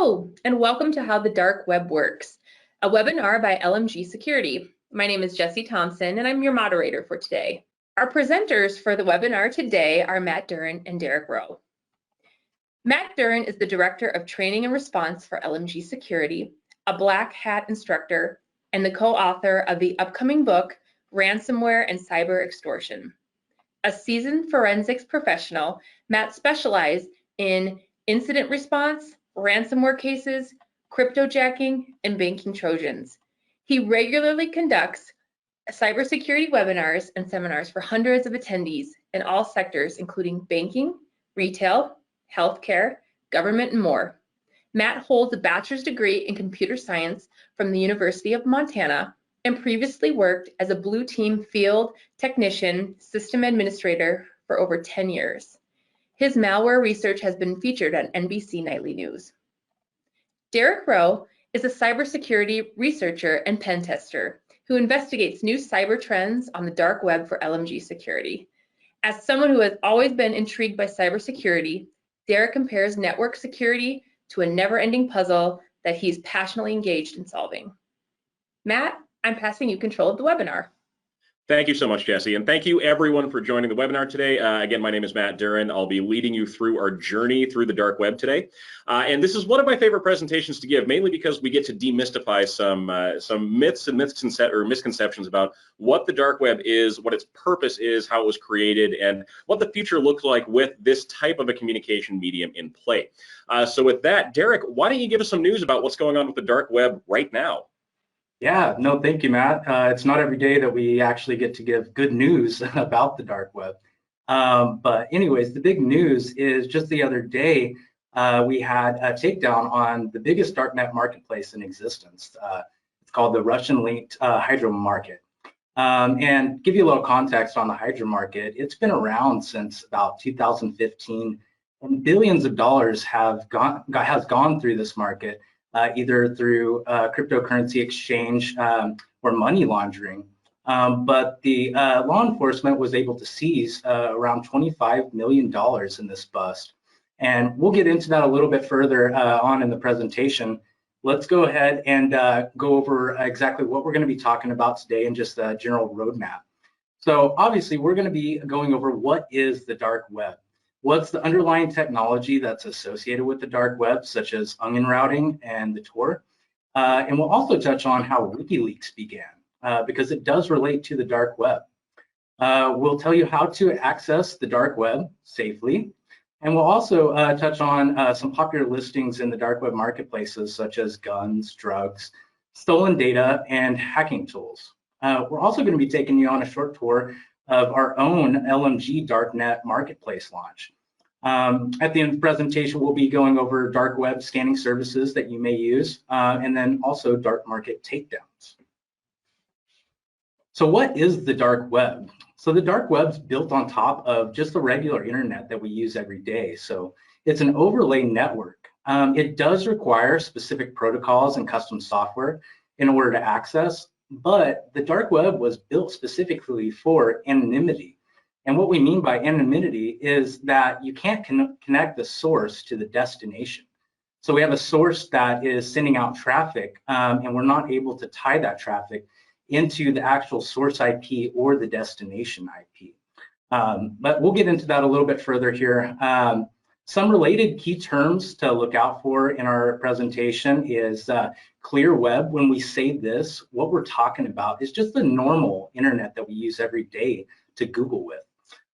Hello, and welcome to How the Dark Web Works, a webinar by LMG Security. My name is Jessie Thompson, and I'm your moderator for today. Our presenters for the webinar today are Matt Duren and Derek Rowe. Matt Duren is the Director of Training and Response for LMG Security, a black hat instructor, and the co-author of the upcoming book, Ransomware and Cyber Extortion. A seasoned forensics professional, Matt specialized in incident response, ransomware cases, cryptojacking, and banking Trojans. He regularly conducts cybersecurity webinars and seminars for hundreds of attendees in all sectors, including banking, retail, healthcare, government, and more. Matt holds a bachelor's degree in computer science from the University of Montana and previously worked as a blue team field technician system administrator for over 10 years. His malware research has been featured on NBC Nightly News. Derek Rowe is a cybersecurity researcher and pen tester who investigates new cyber trends on the dark web for LMG Security. As someone who has always been intrigued by cybersecurity, Derek compares network security to a never-ending puzzle that he's passionately engaged in solving. Matt, I'm passing you control of the webinar. Thank you so much, Jessie, and thank you everyone for joining the webinar today. Again, my name is Matt Duren. I'll be leading you through our journey through the dark web today. And this is one of my favorite presentations to give, mainly because we get to demystify some myths and misconceptions about what the dark web is, what its purpose is, how it was created, and what the future looks like with this type of a communication medium in play. So with that, Derek, why don't you give us some news about what's going on with the dark web right now? Yeah, no, thank you, Matt. It's not every day that we actually get to give good news about the dark web. But anyways, the big news is just the other day, we had a takedown on the biggest Darknet Marketplace in existence. It's called the Russian-linked Hydro Market. And give you a little context on the Hydro Market, it's been around since about 2015, and billions of dollars has gone through this market. Either through cryptocurrency exchange or money laundering. But the law enforcement was able to seize around $25 million in this bust. And we'll get into that a little bit further on in the presentation. Let's go ahead and go over exactly what we're going to be talking about today and just the general roadmap. So obviously, we're going to be going over what is the dark web. What's the underlying technology that's associated with the dark web, such as onion routing and the Tor? And we'll also touch on how Wikileaks began, because it does relate to the dark web. We'll tell you how to access the dark web safely. And we'll also touch on some popular listings in the dark web marketplaces, such as guns, drugs, stolen data, and hacking tools. We're also going to be taking you on a short tour of our own LMG Darknet Marketplace launch. At the end of the presentation, we'll be going over dark web scanning services that you may use, and then also dark market takedowns. So what is the dark web? So the dark web's built on top of just the regular internet that we use every day. So it's an overlay network. It does require specific protocols and custom software in order to access, but the dark web was built specifically for anonymity. And what we mean by anonymity is that you can't connect the source to the destination. So we have a source that is sending out traffic, and we're not able to tie that traffic into the actual source IP or the destination IP. But we'll get into that a little bit further here. Some related key terms to look out for in our presentation is clear web. When we say this, what we're talking about is just the normal internet that we use every day to Google with.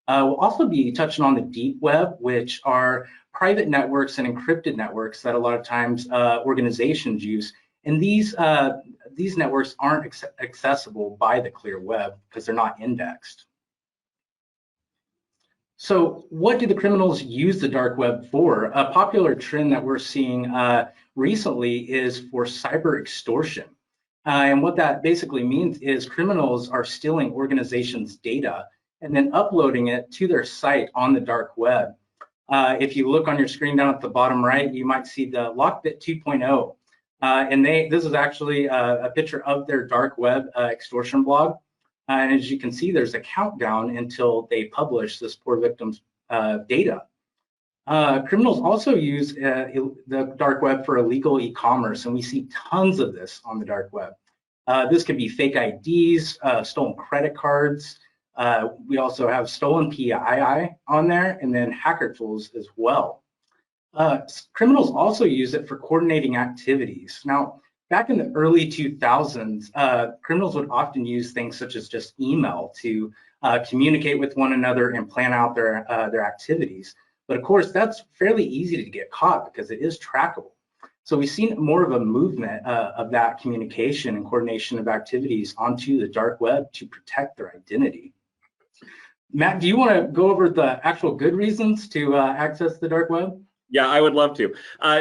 We'll also be touching on the deep web, which are private networks and encrypted networks that a lot of times organizations use. And these networks aren't accessible by the clear web because they're not indexed. So what do the criminals use the dark web for? A popular trend that we're seeing recently is for cyber extortion. And what that basically means is criminals are stealing organizations' data and then uploading it to their site on the dark web. If you look on your screen down at the bottom right, you might see the Lockbit 2.0. And this is actually a picture of their dark web extortion blog. And as you can see, there's a countdown until they publish this poor victim's data. Criminals also use the dark web for illegal e-commerce, and we see tons of this on the dark web. This can be fake IDs, stolen credit cards. We also have stolen PII on there, and then hacker tools as well. Criminals also use it for coordinating activities. Now, back in the early 2000s, criminals would often use things such as just email to communicate with one another and plan out their activities. But of course, that's fairly easy to get caught because it is trackable. So we've seen more of a movement of that communication and coordination of activities onto the dark web to protect their identity. Matt, do you want to go over the actual good reasons to access the dark web? Yeah, I would love to.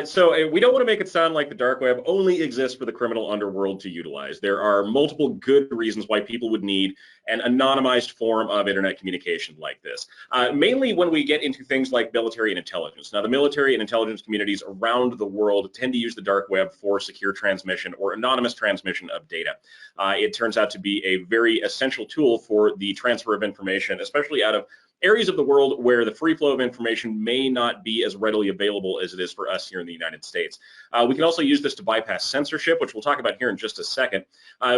So we don't want to make it sound like the dark web only exists for the criminal underworld to utilize. There are multiple good reasons why people would need an anonymized form of internet communication like this. Mainly when we get into things like military and intelligence. Now, the military and intelligence communities around the world tend to use the dark web for secure transmission or anonymous transmission of data. It turns out to be a very essential tool for the transfer of information, especially out of areas of the world where the free flow of information may not be as readily available as it is for us here in the United States. We can also use this to bypass censorship, which we'll talk about here in just a second.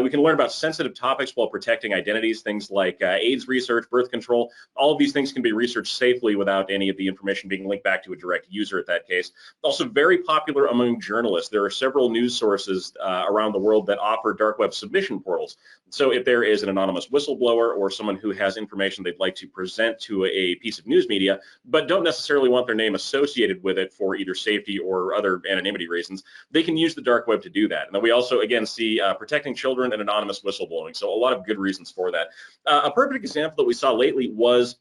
We can learn about sensitive topics while protecting identities, things like AIDS research, birth control. All of these things can be researched safely without any of the information being linked back to a direct user at that case. Also very popular among journalists. There are several news sources around the world that offer dark web submission portals. So if there is an anonymous whistleblower or someone who has information they'd like to present to a piece of news media, but don't necessarily want their name associated with it for either safety or other anonymity reasons, they can use the dark web to do that. And then we also, again, see protecting children and anonymous whistleblowing. So a lot of good reasons for that. A perfect example that we saw lately was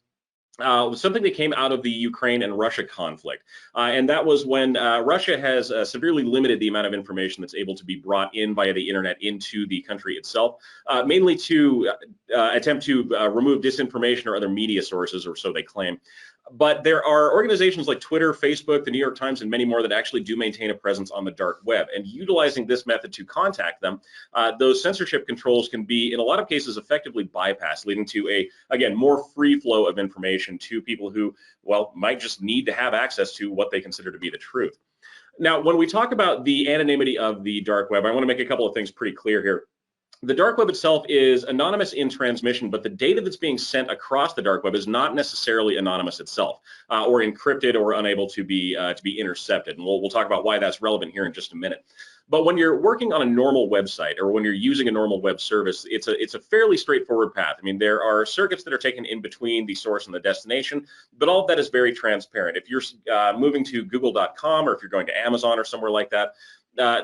something that came out of the Ukraine and Russia conflict. And that was when Russia has severely limited the amount of information that's able to be brought in via the internet into the country itself, mainly to attempt to remove disinformation or other media sources, or so they claim. But there are organizations like Twitter, Facebook, the New York Times, and many more that actually do maintain a presence on the dark web. And utilizing this method to contact them, those censorship controls can be, in a lot of cases, effectively bypassed, leading to a, again, more free flow of information to people who, well, might just need to have access to what they consider to be the truth. Now, when we talk about the anonymity of the dark web, I want to make a couple of things pretty clear here. The dark web itself is anonymous in transmission, but the data that's being sent across the dark web is not necessarily anonymous itself, or encrypted or unable to be intercepted. And we'll talk about why that's relevant here in just a minute. But when you're working on a normal website or when you're using a normal web service, it's a fairly straightforward path. I mean, there are circuits that are taken in between the source and the destination, but all of that is very transparent. If you're moving to google.com or if you're going to Amazon or somewhere like that,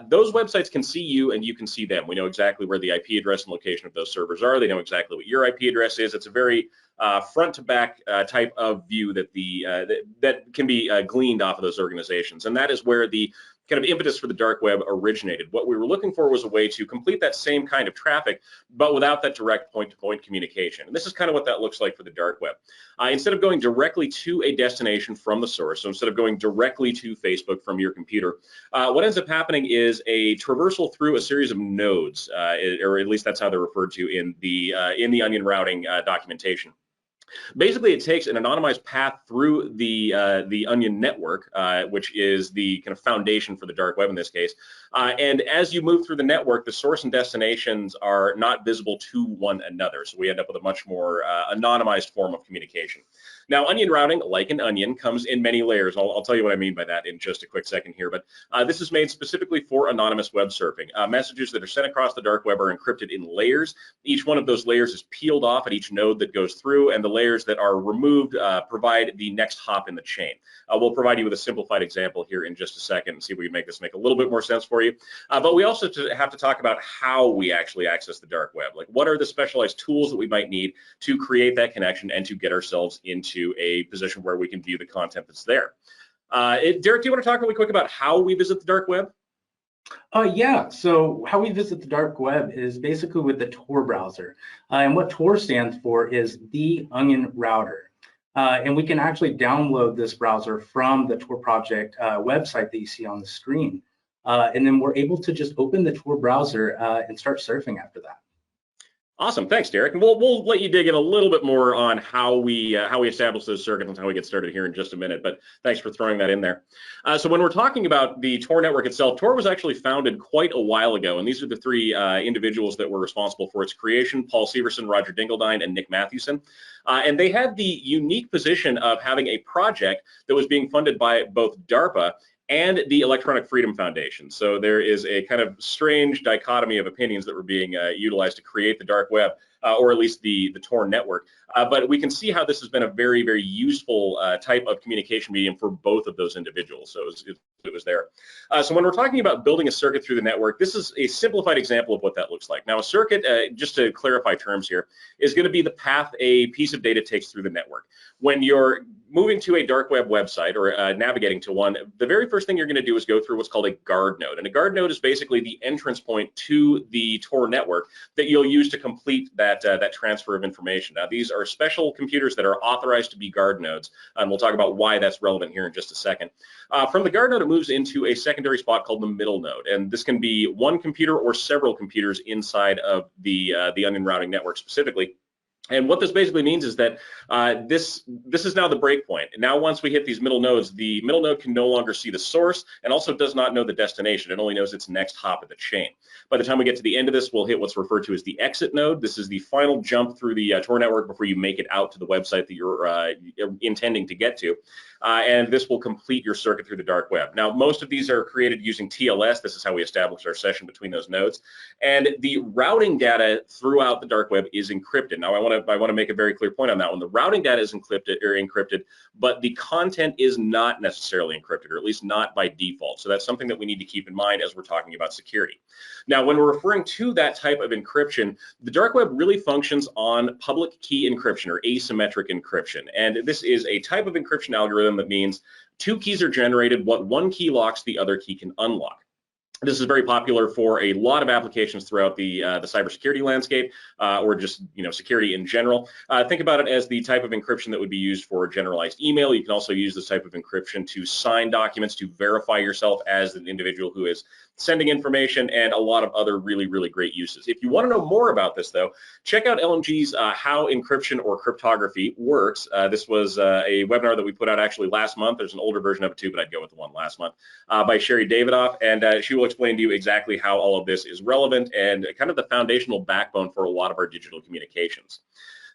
those websites can see you and you can see them. We know exactly where the IP address and location of those servers are. They know exactly what your IP address is. It's a very front to back type of view that that can be gleaned off of those organizations. And that is where the kind of impetus for the dark web originated. What we were looking for was a way to complete that same kind of traffic, but without that direct point-to-point communication. And this is kind of what that looks like for the dark web. Instead of going directly to a destination from the source, so instead of going directly to Facebook from your computer, what ends up happening is a traversal through a series of nodes, or at least that's how they're referred to in the onion routing documentation. Basically, it takes an anonymized path through the onion network, which is the kind of foundation for the dark web in this case. And as you move through the network, the source and destinations are not visible to one another. So we end up with a much more anonymized form of communication. Now, onion routing, like an onion, comes in many layers. I'll tell you what I mean by that in just a quick second here. But this is made specifically for anonymous web surfing. Messages that are sent across the dark web are encrypted in layers. Each one of those layers is peeled off at each node that goes through, and the layers that are removed provide the next hop in the chain. We'll provide you with a simplified example here in just a second and see if we can make this make a little bit more sense for you. But we also have to talk about how we actually access the dark web. Like, what are the specialized tools that we might need to create that connection and to get ourselves into a position where we can view the content that's there. Derek, do you want to talk really quick about how we visit the dark web? Yeah, so how we visit the dark web is basically with the Tor browser. And what Tor stands for is the Onion Router. And we can actually download this browser from the Tor project website that you see on the screen. And then we're able to just open the Tor browser and start surfing after that. Awesome, thanks, Derek. And we'll let you dig in a little bit more on how we establish those circuits and how we get started here in just a minute. But thanks for throwing that in there. So when we're talking about the Tor network itself, Tor was actually founded quite a while ago, and these are the three individuals that were responsible for its creation: Paul Severson, Roger Dingledine, and Nick Mathewson. And they had the unique position of having a project that was being funded by both DARPA and the Electronic Freedom Foundation. So there is a kind of strange dichotomy of opinions that were being utilized to create the dark web, or at least the Tor network. But we can see how this has been a very, very useful type of communication medium for both of those individuals. So it was there. So when we're talking about building a circuit through the network, this is a simplified example of what that looks like. Now, a circuit, just to clarify terms here, is going to be the path a piece of data takes through the network. When you're moving to a dark web website or navigating to one, the very first thing you're going to do is go through what's called a guard node. And a guard node is basically the entrance point to the Tor network that you'll use to complete that transfer of information. Now, these are special computers that are authorized to be guard nodes, and we'll talk about why that's relevant here in just a second. From the guard node, it moves into a secondary spot called the middle node, and this can be one computer or several computers inside of the onion routing network specifically. And what this basically means is that this is now the breakpoint. And now once we hit these middle nodes, the middle node can no longer see the source and also does not know the destination. It only knows its next hop of the chain. By the time we get to the end of this, we'll hit what's referred to as the exit node. This is the final jump through the Tor network before you make it out to the website that you're intending to get to. And this will complete your circuit through the dark web. Now, most of these are created using TLS. This is how we establish our session between those nodes. And the routing data throughout the dark web is encrypted. Now, I want to make a very clear point on that one. The routing data is encrypted, but the content is not necessarily encrypted, or at least not by default. So that's something that we need to keep in mind as we're talking about security. Now, when we're referring to that type of encryption, the dark web really functions on public key encryption or asymmetric encryption. And this is a type of encryption algorithm that means two keys are generated. What one key locks, the other key can unlock. This is very popular for a lot of applications throughout the cybersecurity landscape, or just security in general. Think about it as the type of encryption that would be used for generalized email. You can also use this type of encryption to sign documents, to verify yourself as an individual who is sending information, and a lot of other really, really great uses. If you want to know more about this, though, check out LMG's How Encryption or Cryptography Works. This was a webinar that we put out actually last month. There's an older version of it too, but I'd go with the one last month, by Sherry Davidoff, and she will explain to you exactly how all of this is relevant and kind of the foundational backbone for a lot of our digital communications.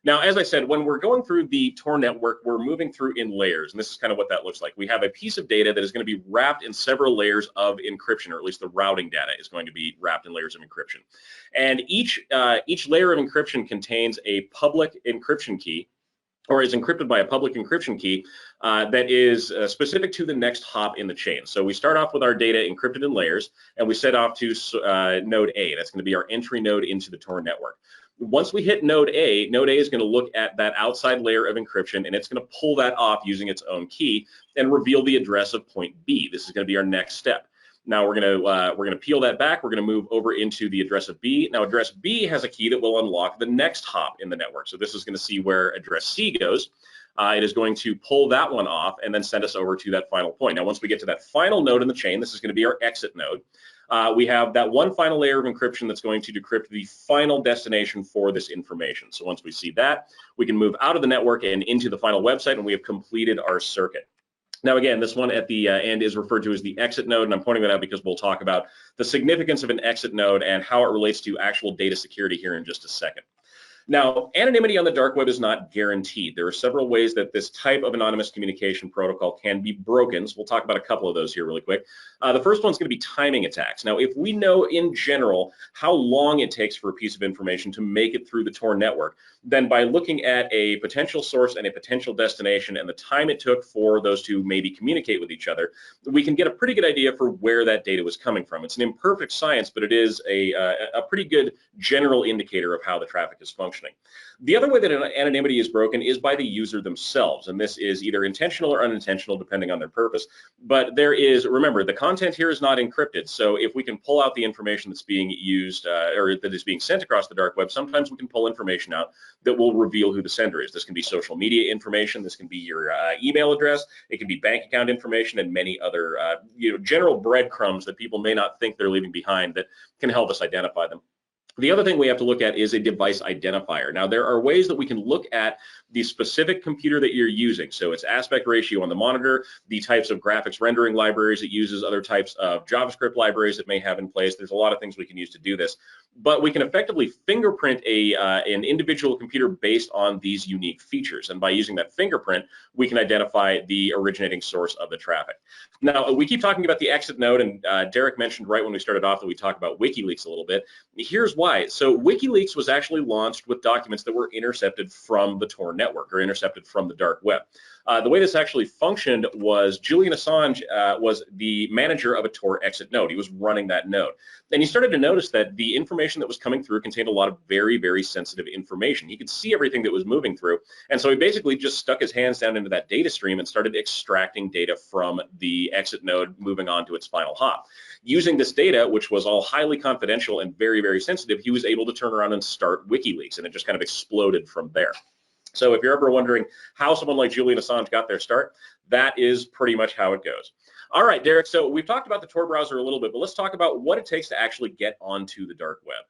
Now, as I said, when we're going through the Tor network, we're moving through in layers, and this is kind of what that looks like. We have a piece of data that is going to be wrapped in several layers of encryption, or at least the routing data is going to be wrapped in layers of encryption. And each layer of encryption contains a public encryption key, or is encrypted by a public encryption key that is specific to the next hop in the chain. So we start off with our data encrypted in layers, and we set off to node A. That's going to be our entry node into the Tor network. Once we hit node A is going to look at that outside layer of encryption, and it's going to pull that off using its own key and reveal the address of point B. This is going to be our next step. Now we're going to peel that back. We're going to move over into the address of B. Now address B has a key that will unlock the next hop in the network. So this is going to see where address C goes. It is going to pull that one off and then send us over to that final point. Now once we get to that final node in the chain, this is going to be our exit node. We have that one final layer of encryption that's going to decrypt the final destination for this information. So once we see that, we can move out of the network and into the final website, and we have completed our circuit. Now, again, this one at the end is referred to as the exit node, and I'm pointing that out because we'll talk about the significance of an exit node and how it relates to actual data security here in just a second. Now, anonymity on the dark web is not guaranteed. There are several ways that this type of anonymous communication protocol can be broken. So we'll talk about a couple of those here really quick. The first one's going to be timing attacks. Now, if we know in general how long it takes for a piece of information to make it through the Tor network, then by looking at a potential source and a potential destination and the time it took for those to maybe communicate with each other, we can get a pretty good idea for where that data was coming from. It's an imperfect science, but it is a pretty good general indicator of how the traffic is functioning. The other way that anonymity is broken is by the user themselves, and this is either intentional or unintentional depending on their purpose. But there is, remember, the content here is not encrypted, so if we can pull out the information that's being used or that is being sent across the dark web, sometimes we can pull information out that will reveal who the sender is. This can be social media information, this can be your email address, it can be bank account information, and many other general breadcrumbs that people may not think they're leaving behind that can help us identify them. The other thing we have to look at is a device identifier. Now, there are ways that we can look at the specific computer that you're using. So its aspect ratio on the monitor, the types of graphics rendering libraries it uses, other types of JavaScript libraries it may have in place. There's a lot of things we can use to do this. But we can effectively fingerprint an individual computer based on these unique features. And by using that fingerprint, we can identify the originating source of the traffic. Now, we keep talking about the exit node, and Derek mentioned right when we started off that we talked about Wikileaks a little bit. Here's why. So Wikileaks was actually launched with documents that were intercepted from the Tor network or intercepted from the dark web. The way this actually functioned was Julian Assange was the manager of a Tor exit node. He was running that node. And he started to notice that the information that was coming through contained a lot of very, very sensitive information. He could see everything that was moving through. And so he basically just stuck his hands down into that data stream and started extracting data from the exit node, moving on to its final hop. Using this data, which was all highly confidential and very, very sensitive, he was able to turn around and start WikiLeaks, and it just kind of exploded from there. So if you're ever wondering how someone like Julian Assange got their start, that is pretty much how it goes. All right, Derek, so we've talked about the Tor browser a little bit, but let's talk about what it takes to actually get onto the dark web.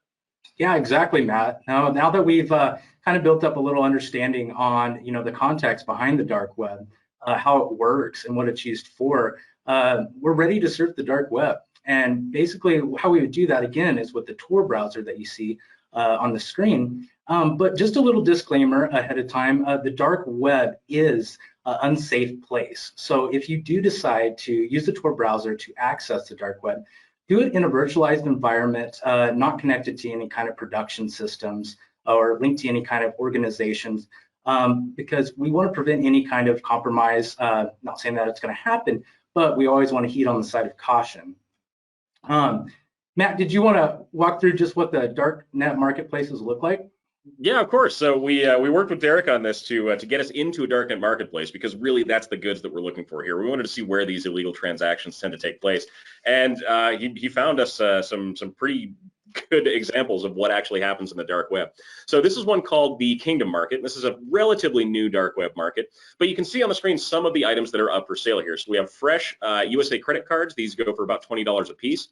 Yeah, exactly, Matt. Now that we've kind of built up a little understanding on, the context behind the dark web, how it works and what it's used for, we're ready to surf the dark web. And basically how we would do that, again, is with the Tor browser that you see on the screen. But just a little disclaimer ahead of time, the dark web is an unsafe place. So if you do decide to use the Tor browser to access the dark web, do it in a virtualized environment, not connected to any kind of production systems or linked to any kind of organizations, because we want to prevent any kind of compromise. Not saying that it's going to happen, but we always want to heed on the side of caution. Matt, did you want to walk through just what the Darknet marketplaces look like? Yeah, of course. So we worked with Derek on this to get us into a Darknet marketplace, because really that's the goods that we're looking for here. We wanted to see where these illegal transactions tend to take place, and he found us some pretty good examples of what actually happens in the dark web. So this is one called the Kingdom Market. This is a relatively new dark web market, but you can see on the screen some of the items that are up for sale here. So we have fresh USA credit cards. These go for about $20 a piece.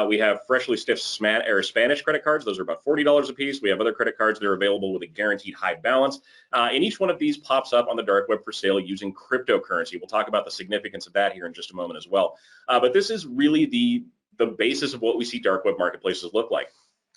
We have freshly stiffed Spanish credit cards. Those are about $40 a piece. We have other credit cards that are available with a guaranteed high balance. And each one of these pops up on the dark web for sale using cryptocurrency. We'll talk about the significance of that here in just a moment as well. But this is really the basis of what we see dark web marketplaces look like.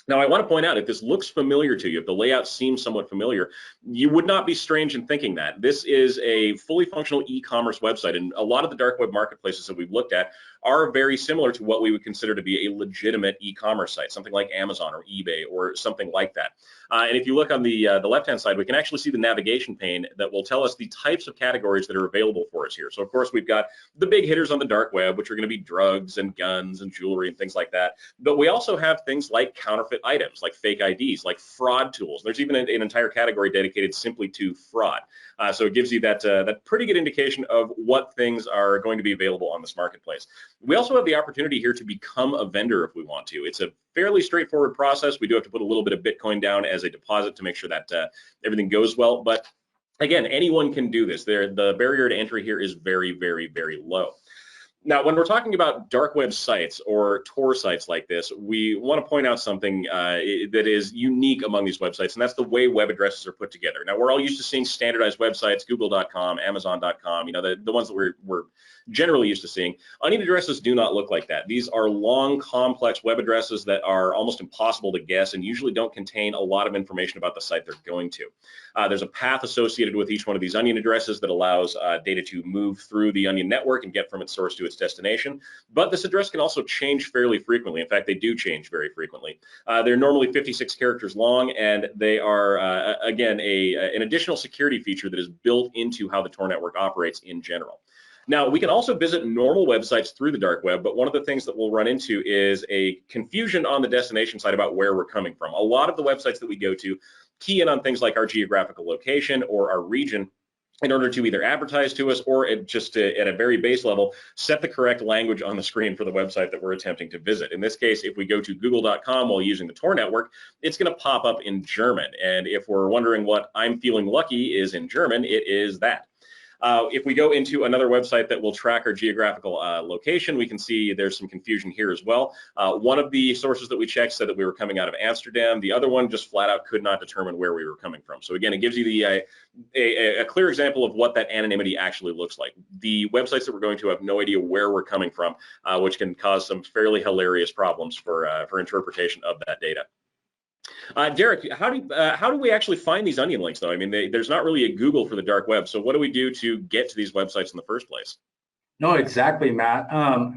Now, I want to point out, if this looks familiar to you, if the layout seems somewhat familiar, you would not be strange in thinking that. This is a fully functional e-commerce website, and a lot of the dark web marketplaces that we've looked at are very similar to what we would consider to be a legitimate e-commerce site, something like Amazon or eBay or something like that. And if you look on the left-hand side, we can actually see the navigation pane that will tell us the types of categories that are available for us here. So, of course, we've got the big hitters on the dark web, which are going to be drugs and guns and jewelry and things like that. But we also have things like counterfeit items, like fake IDs, like fraud tools. There's even an entire category dedicated simply to fraud. So it gives you that pretty good indication of what things are going to be available on this marketplace. We also have the opportunity here to become a vendor if we want to. It's a fairly straightforward process. We do have to put a little bit of Bitcoin down as a deposit to make sure that everything goes well. But again, anyone can do this. The barrier to entry here is very, very, very low. Now, when we're talking about dark web sites or Tor sites like this, we want to point out something that is unique among these websites, and that's the way web addresses are put together. Now, we're all used to seeing standardized websites, google.com, amazon.com, the ones that we're generally used to seeing. Onion addresses do not look like that. These are long, complex web addresses that are almost impossible to guess and usually don't contain a lot of information about the site they're going to. There's a path associated with each one of these onion addresses that allows data to move through the onion network and get from its source to its destination. But this address can also change fairly frequently. In fact, they do change very frequently. They're normally 56 characters long, and they are, again, an additional security feature that is built into how the Tor network operates in general. Now, we can also visit normal websites through the dark web, but one of the things that we'll run into is a confusion on the destination side about where we're coming from. A lot of the websites that we go to key in on things like our geographical location or our region in order to either advertise to us or at a very base level, set the correct language on the screen for the website that we're attempting to visit. In this case, if we go to google.com while using the Tor network, it's going to pop up in German. And if we're wondering what I'm feeling lucky is in German, it is that. If we go into another website that will track our geographical location, we can see there's some confusion here as well. One of the sources that we checked said that we were coming out of Amsterdam. The other one just flat out could not determine where we were coming from. So again, it gives you a clear example of what that anonymity actually looks like. The websites that we're going to have no idea where we're coming from, which can cause some fairly hilarious problems for interpretation of that data. Derek, how do we actually find these onion links, though? I mean, there's not really a Google for the dark web. So what do we do to get to these websites in the first place? No, exactly, Matt.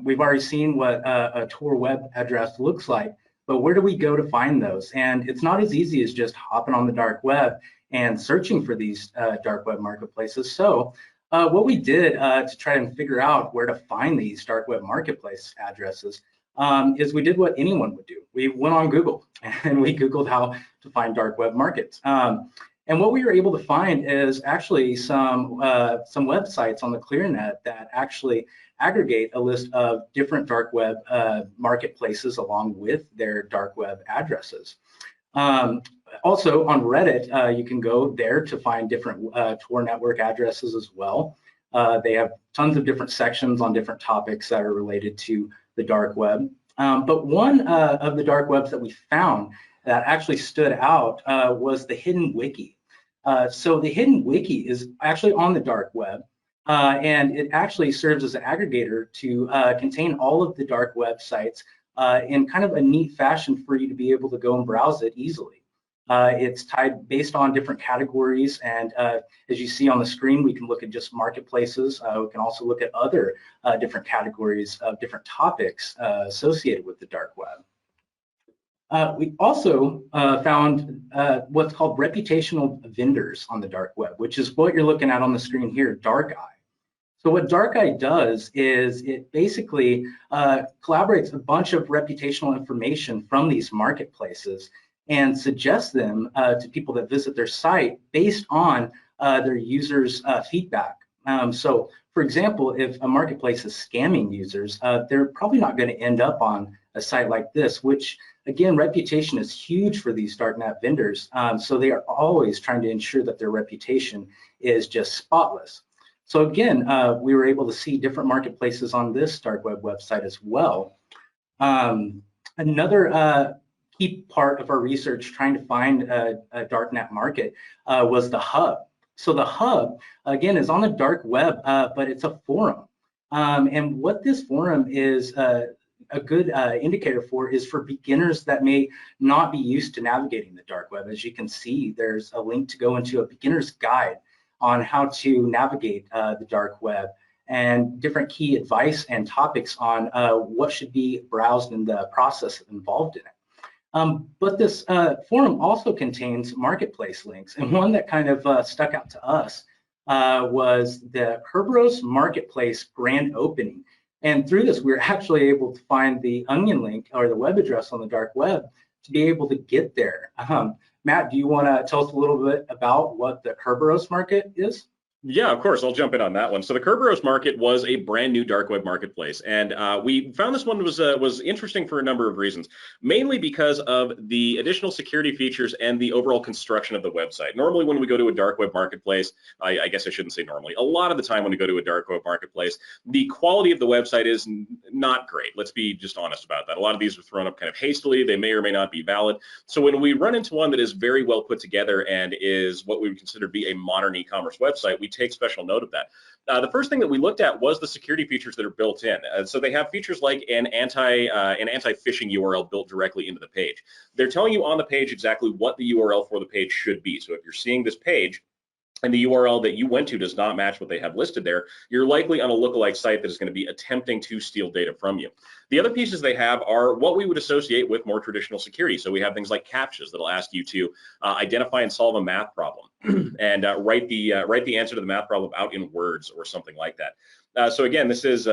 We've already seen what a Tor web address looks like, but where do we go to find those? And it's not as easy as just hopping on the dark web and searching for these dark web marketplaces. So what we did to try and figure out where to find these dark web marketplace addresses is we did what anyone would do. We went on Google and we Googled how to find dark web markets. And what we were able to find is actually some websites on the ClearNet that actually aggregate a list of different dark web marketplaces along with their dark web addresses. Also on Reddit, you can go there to find different Tor network addresses as well. They have tons of different sections on different topics that are related to the dark web. But one of the dark webs that we found that actually stood out was the hidden wiki. So the hidden wiki is actually on the dark web, and it actually serves as an aggregator to contain all of the dark websites in kind of a neat fashion for you to be able to go and browse it easily. It's tied based on different categories, and as you see on the screen, we can look at just marketplaces. We can also look at other different categories of different topics associated with the dark web. We also found what's called reputational vendors on the dark web, which is what you're looking at on the screen here, Dark Eye. So what Dark Eye does is it basically collaborates a bunch of reputational information from these marketplaces and suggests them to people that visit their site based on their users' feedback. So for example, if a marketplace is scamming users, they're probably not going to end up on a site like this, which again, reputation is huge for these darknet vendors. So they are always trying to ensure that their reputation is just spotless. So again, we were able to see different marketplaces on this dark web website as well. Another key part of our research trying to find a darknet market was the hub. So the hub, again, is on the dark web, but it's a forum. And what this forum is a good indicator for is for beginners that may not be used to navigating the dark web. As you can see, there's a link to go into a beginner's guide on how to navigate the dark web and different key advice and topics on what should be browsed and the process involved in it. But this forum also contains marketplace links, and one that kind of stuck out to us was the Kerberos Marketplace grand opening. And through this, we were actually able to find the onion link or the web address on the dark web to be able to get there. Matt, do you want to tell us a little bit about what the Kerberos Market is? Yeah, of course, I'll jump in on that one. So the Kerberos Market was a brand new dark web marketplace, and we found this one was interesting for a number of reasons, mainly because of the additional security features and the overall construction of the website. Normally, when we go to a dark web marketplace, I guess I shouldn't say normally, a lot of the time when we go to a dark web marketplace, the quality of the website is not great. Let's be just honest about that. A lot of these are thrown up kind of hastily. They may or may not be valid. So when we run into one that is very well put together and is what we would consider to be a modern e-commerce website, we take special note of that. The first thing that we looked at was the security features that are built in. So they have features like an anti-phishing URL built directly into the page. They're telling you on the page exactly what the URL for the page should be. So if you're seeing this page and the URL that you went to does not match what they have listed there, you're likely on a lookalike site that is going to be attempting to steal data from you. The other pieces they have are what we would associate with more traditional security. So we have things like Captchas that'll ask you to identify and solve a math problem and write the answer to the math problem out in words or something like that. So again, this is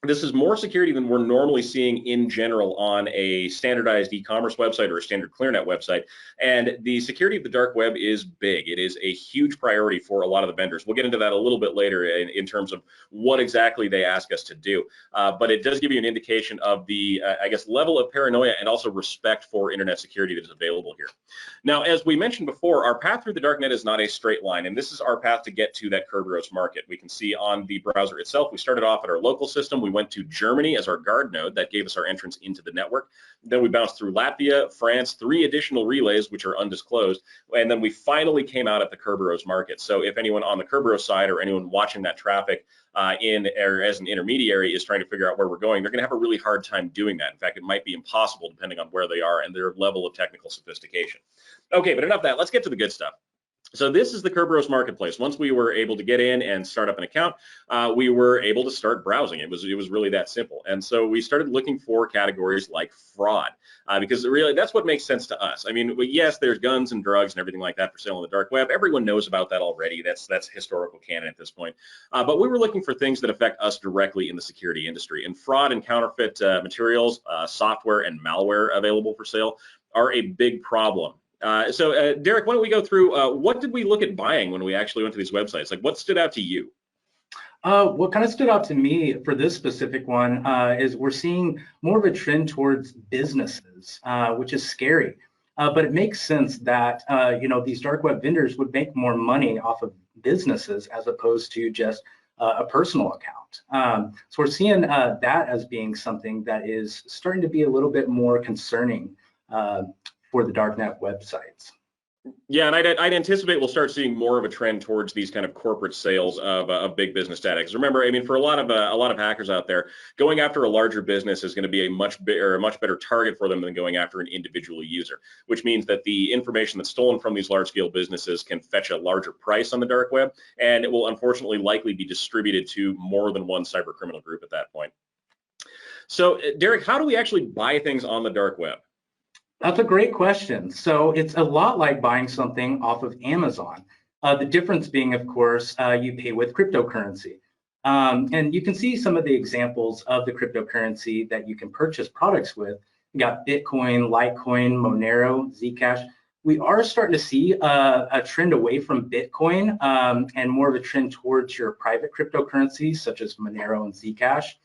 This is more security than we're normally seeing in general on a standardized e-commerce website or a standard ClearNet website. And the security of the dark web is big. It is a huge priority for a lot of the vendors. We'll get into that a little bit later in terms of what exactly they ask us to do. But it does give you an indication of the, I guess, level of paranoia and also respect for internet security that is available here. Now, as we mentioned before, our path through the darknet is not a straight line, and this is our path to get to that Kerberos market. We can see on the browser itself, we started off at our local system. We went to Germany as our guard node. That gave us our entrance into the network. Then we bounced through Latvia, France, 3 additional relays, which are undisclosed, and then we finally came out at the Kerberos market. So if anyone on the Kerberos side or anyone watching that traffic or as an intermediary is trying to figure out where we're going, they're going to have a really hard time doing that. In fact, it might be impossible depending on where they are and their level of technical sophistication. Okay, but enough of that. Let's get to the good stuff. So this is the Kerberos Marketplace. Once we were able to get in and start up an account, we were able to start browsing. It was really that simple. And so we started looking for categories like fraud, because really that's what makes sense to us. I mean, yes, there's guns and drugs and everything like that for sale on the dark web. Everyone knows about that already. That's historical canon at this point. But we were looking for things that affect us directly in the security industry. And fraud and counterfeit materials, software and malware available for sale are a big problem. So Derek, why don't we go through what did we look at buying when we actually went to these websites? Like, what stood out to you? What kind of stood out to me for this specific one is we're seeing more of a trend towards businesses, which is scary. But it makes sense that these dark web vendors would make more money off of businesses as opposed to just a personal account. So we're seeing that as being something that is starting to be a little bit more concerning for the darknet websites. Yeah, and I'd anticipate we'll start seeing more of a trend towards these kind of corporate sales of big business data. Because remember, I mean, for a lot of hackers out there, going after a larger business is going to be a much better target for them than going after an individual user. Which means that the information that's stolen from these large-scale businesses can fetch a larger price on the dark web, and it will unfortunately likely be distributed to more than one cyber criminal group at that point. So, Derek, how do we actually buy things on the dark web? That's a great question. So it's a lot like buying something off of Amazon. The difference being, of course, you pay with cryptocurrency. And you can see some of the examples of the cryptocurrency that you can purchase products with. You got Bitcoin, Litecoin, Monero, Zcash. We are starting to see a trend away from Bitcoin and more of a trend towards your private cryptocurrencies, such as Monero and Zcash.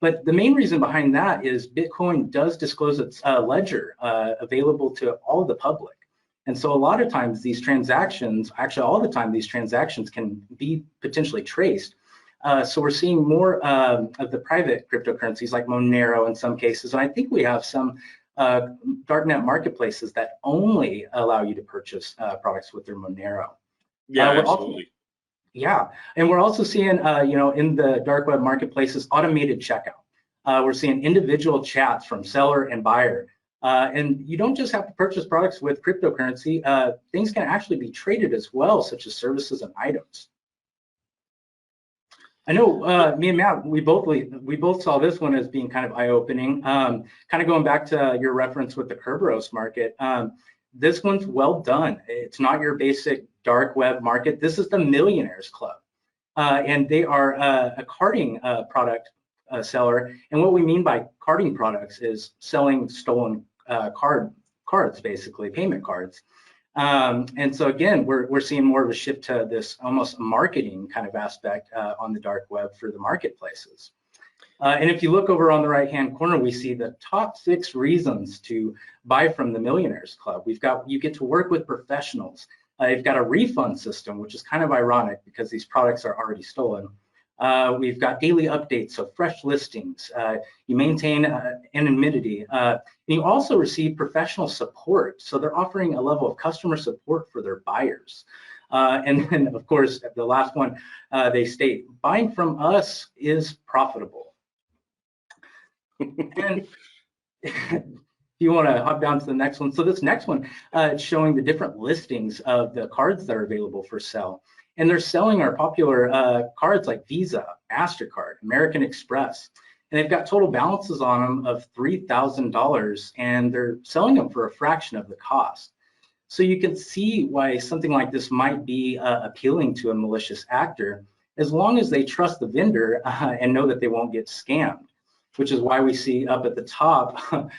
But the main reason behind that is Bitcoin does disclose its ledger available to all of the public. And so a lot of times these transactions, actually all the time, these transactions can be potentially traced. So we're seeing more of the private cryptocurrencies like Monero in some cases. And I think we have some Darknet marketplaces that only allow you to purchase products with their Monero. Yeah, absolutely. Yeah, and we're also seeing, in the dark web marketplaces, automated checkout. We're seeing individual chats from seller and buyer. And you don't just have to purchase products with cryptocurrency. Things can actually be traded as well, such as services and items. I know me and Matt, we both saw this one as being kind of eye-opening. Kind of going back to your reference with the Kerberos market. This one's well done. It's not your basic dark web market. This is the Millionaires Club, and they are a carding product seller. And what we mean by carding products is selling stolen cards, basically payment cards. And so again, we're seeing more of a shift to this almost marketing kind of aspect on the dark web for the marketplaces. And if you look over on the right-hand corner, we see the top 6 reasons to buy from the Millionaires Club. You get to work with professionals. You've got a refund system, which is kind of ironic because these products are already stolen. We've got daily updates, so fresh listings. You maintain anonymity. And you also receive professional support. So they're offering a level of customer support for their buyers. And then, of course, the last one, they state, buying from us is profitable. And if you want to hop down to the next one. So this next one is showing the different listings of the cards that are available for sale. And they're selling our popular cards like Visa, MasterCard, American Express. And they've got total balances on them of $3,000, and they're selling them for a fraction of the cost. So you can see why something like this might be appealing to a malicious actor, as long as they trust the vendor and know that they won't get scammed, which is why we see up at the top,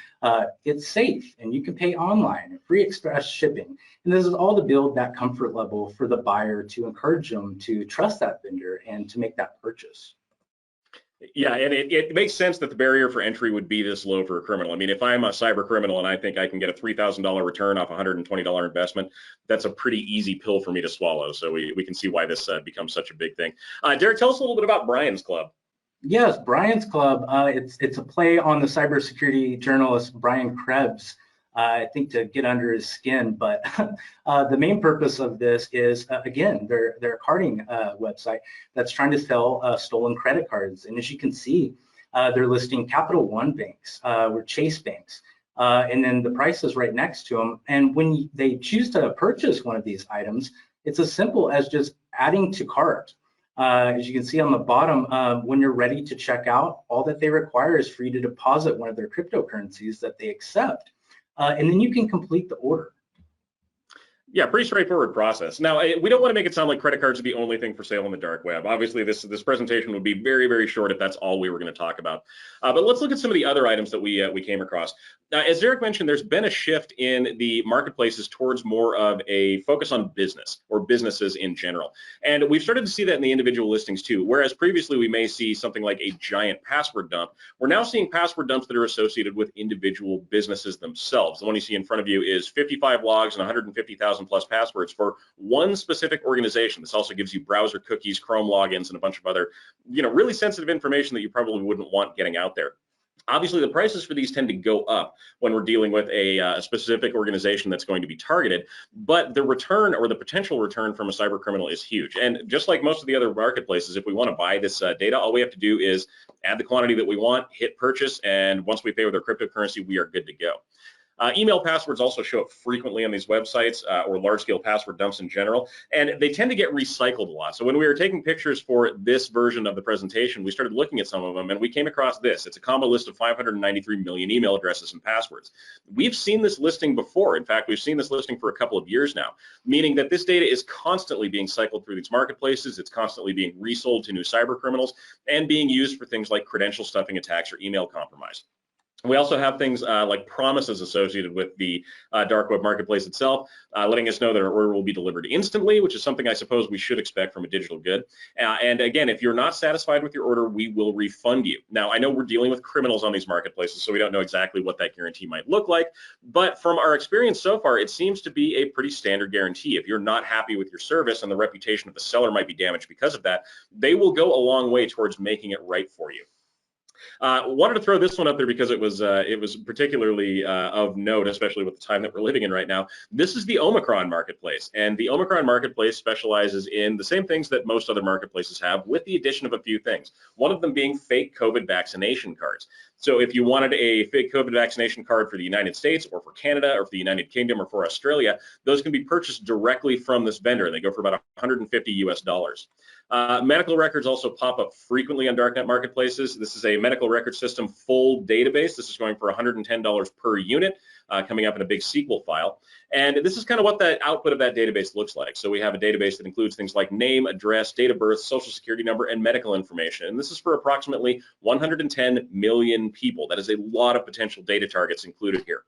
it's safe and you can pay online, free express shipping. And this is all to build that comfort level for the buyer to encourage them to trust that vendor and to make that purchase. Yeah, and it makes sense that the barrier for entry would be this low for a criminal. I mean, if I'm a cyber criminal and I think I can get a $3,000 return off a $120 investment, that's a pretty easy pill for me to swallow. So we can see why this becomes such a big thing. Derek, tell us a little bit about Brian's Club. Yes, Brian's Club, it's a play on the cybersecurity journalist Brian Krebs, I think, to get under his skin. But the main purpose of this is, again, they're a carding website that's trying to sell stolen credit cards. And as you can see, they're listing Capital One banks or Chase banks. And then the price is right next to them. And when they choose to purchase one of these items, it's as simple as just adding to cart. As you can see on the bottom, when you're ready to check out, all that they require is for you to deposit one of their cryptocurrencies that they accept, and then you can complete the order. Yeah, pretty straightforward process. Now, we don't want to make it sound like credit cards are the only thing for sale on the dark web. Obviously, this presentation would be very, very short if that's all we were going to talk about. But let's look at some of the other items that we came across. As Derek mentioned, there's been a shift in the marketplaces towards more of a focus on business or businesses in general. And we've started to see that in the individual listings too. Whereas previously we may see something like a giant password dump, we're now seeing password dumps that are associated with individual businesses themselves. The one you see in front of you is 55 logs and 150,000 plus passwords for one specific organization. This also gives you browser cookies, Chrome logins, and a bunch of other, really sensitive information that you probably wouldn't want getting out there. Obviously, the prices for these tend to go up when we're dealing with a specific organization that's going to be targeted, but the return or the potential return from a cyber criminal is huge. And just like most of the other marketplaces, if we want to buy this data, all we have to do is add the quantity that we want, hit purchase, and once we pay with our cryptocurrency, we are good to go. Email passwords also show up frequently on these websites or large-scale password dumps in general, and they tend to get recycled a lot. So when we were taking pictures for this version of the presentation, we started looking at some of them, and we came across this. It's a combo list of 593 million email addresses and passwords. We've seen this listing before. In fact, we've seen this listing for a couple of years now, meaning that this data is constantly being cycled through these marketplaces. It's constantly being resold to new cyber criminals and being used for things like credential stuffing attacks or email compromise. We also have things like promises associated with the dark web marketplace itself, letting us know that our order will be delivered instantly, which is something I suppose we should expect from a digital good. And again, if you're not satisfied with your order, we will refund you. Now, I know we're dealing with criminals on these marketplaces, so we don't know exactly what that guarantee might look like. But from our experience so far, it seems to be a pretty standard guarantee. If you're not happy with your service and the reputation of the seller might be damaged because of that, they will go a long way towards making it right for you. Wanted to throw this one up there because it was particularly of note, especially with the time that we're living in right now. This is the Omicron Marketplace, and the Omicron Marketplace specializes in the same things that most other marketplaces have, with the addition of a few things. One of them being fake COVID vaccination cards. So if you wanted a fake COVID vaccination card for the United States or for Canada or for the United Kingdom or for Australia, those can be purchased directly from this vendor, and they go for about $150 US. Medical records also pop up frequently on Darknet Marketplaces. This is a medical record system full database. This is going for $110 per unit, coming up in a big SQL file. And this is kind of what the output of that database looks like. So we have a database that includes things like name, address, date of birth, social security number, and medical information. And this is for approximately 110 million people. That is a lot of potential data targets included here.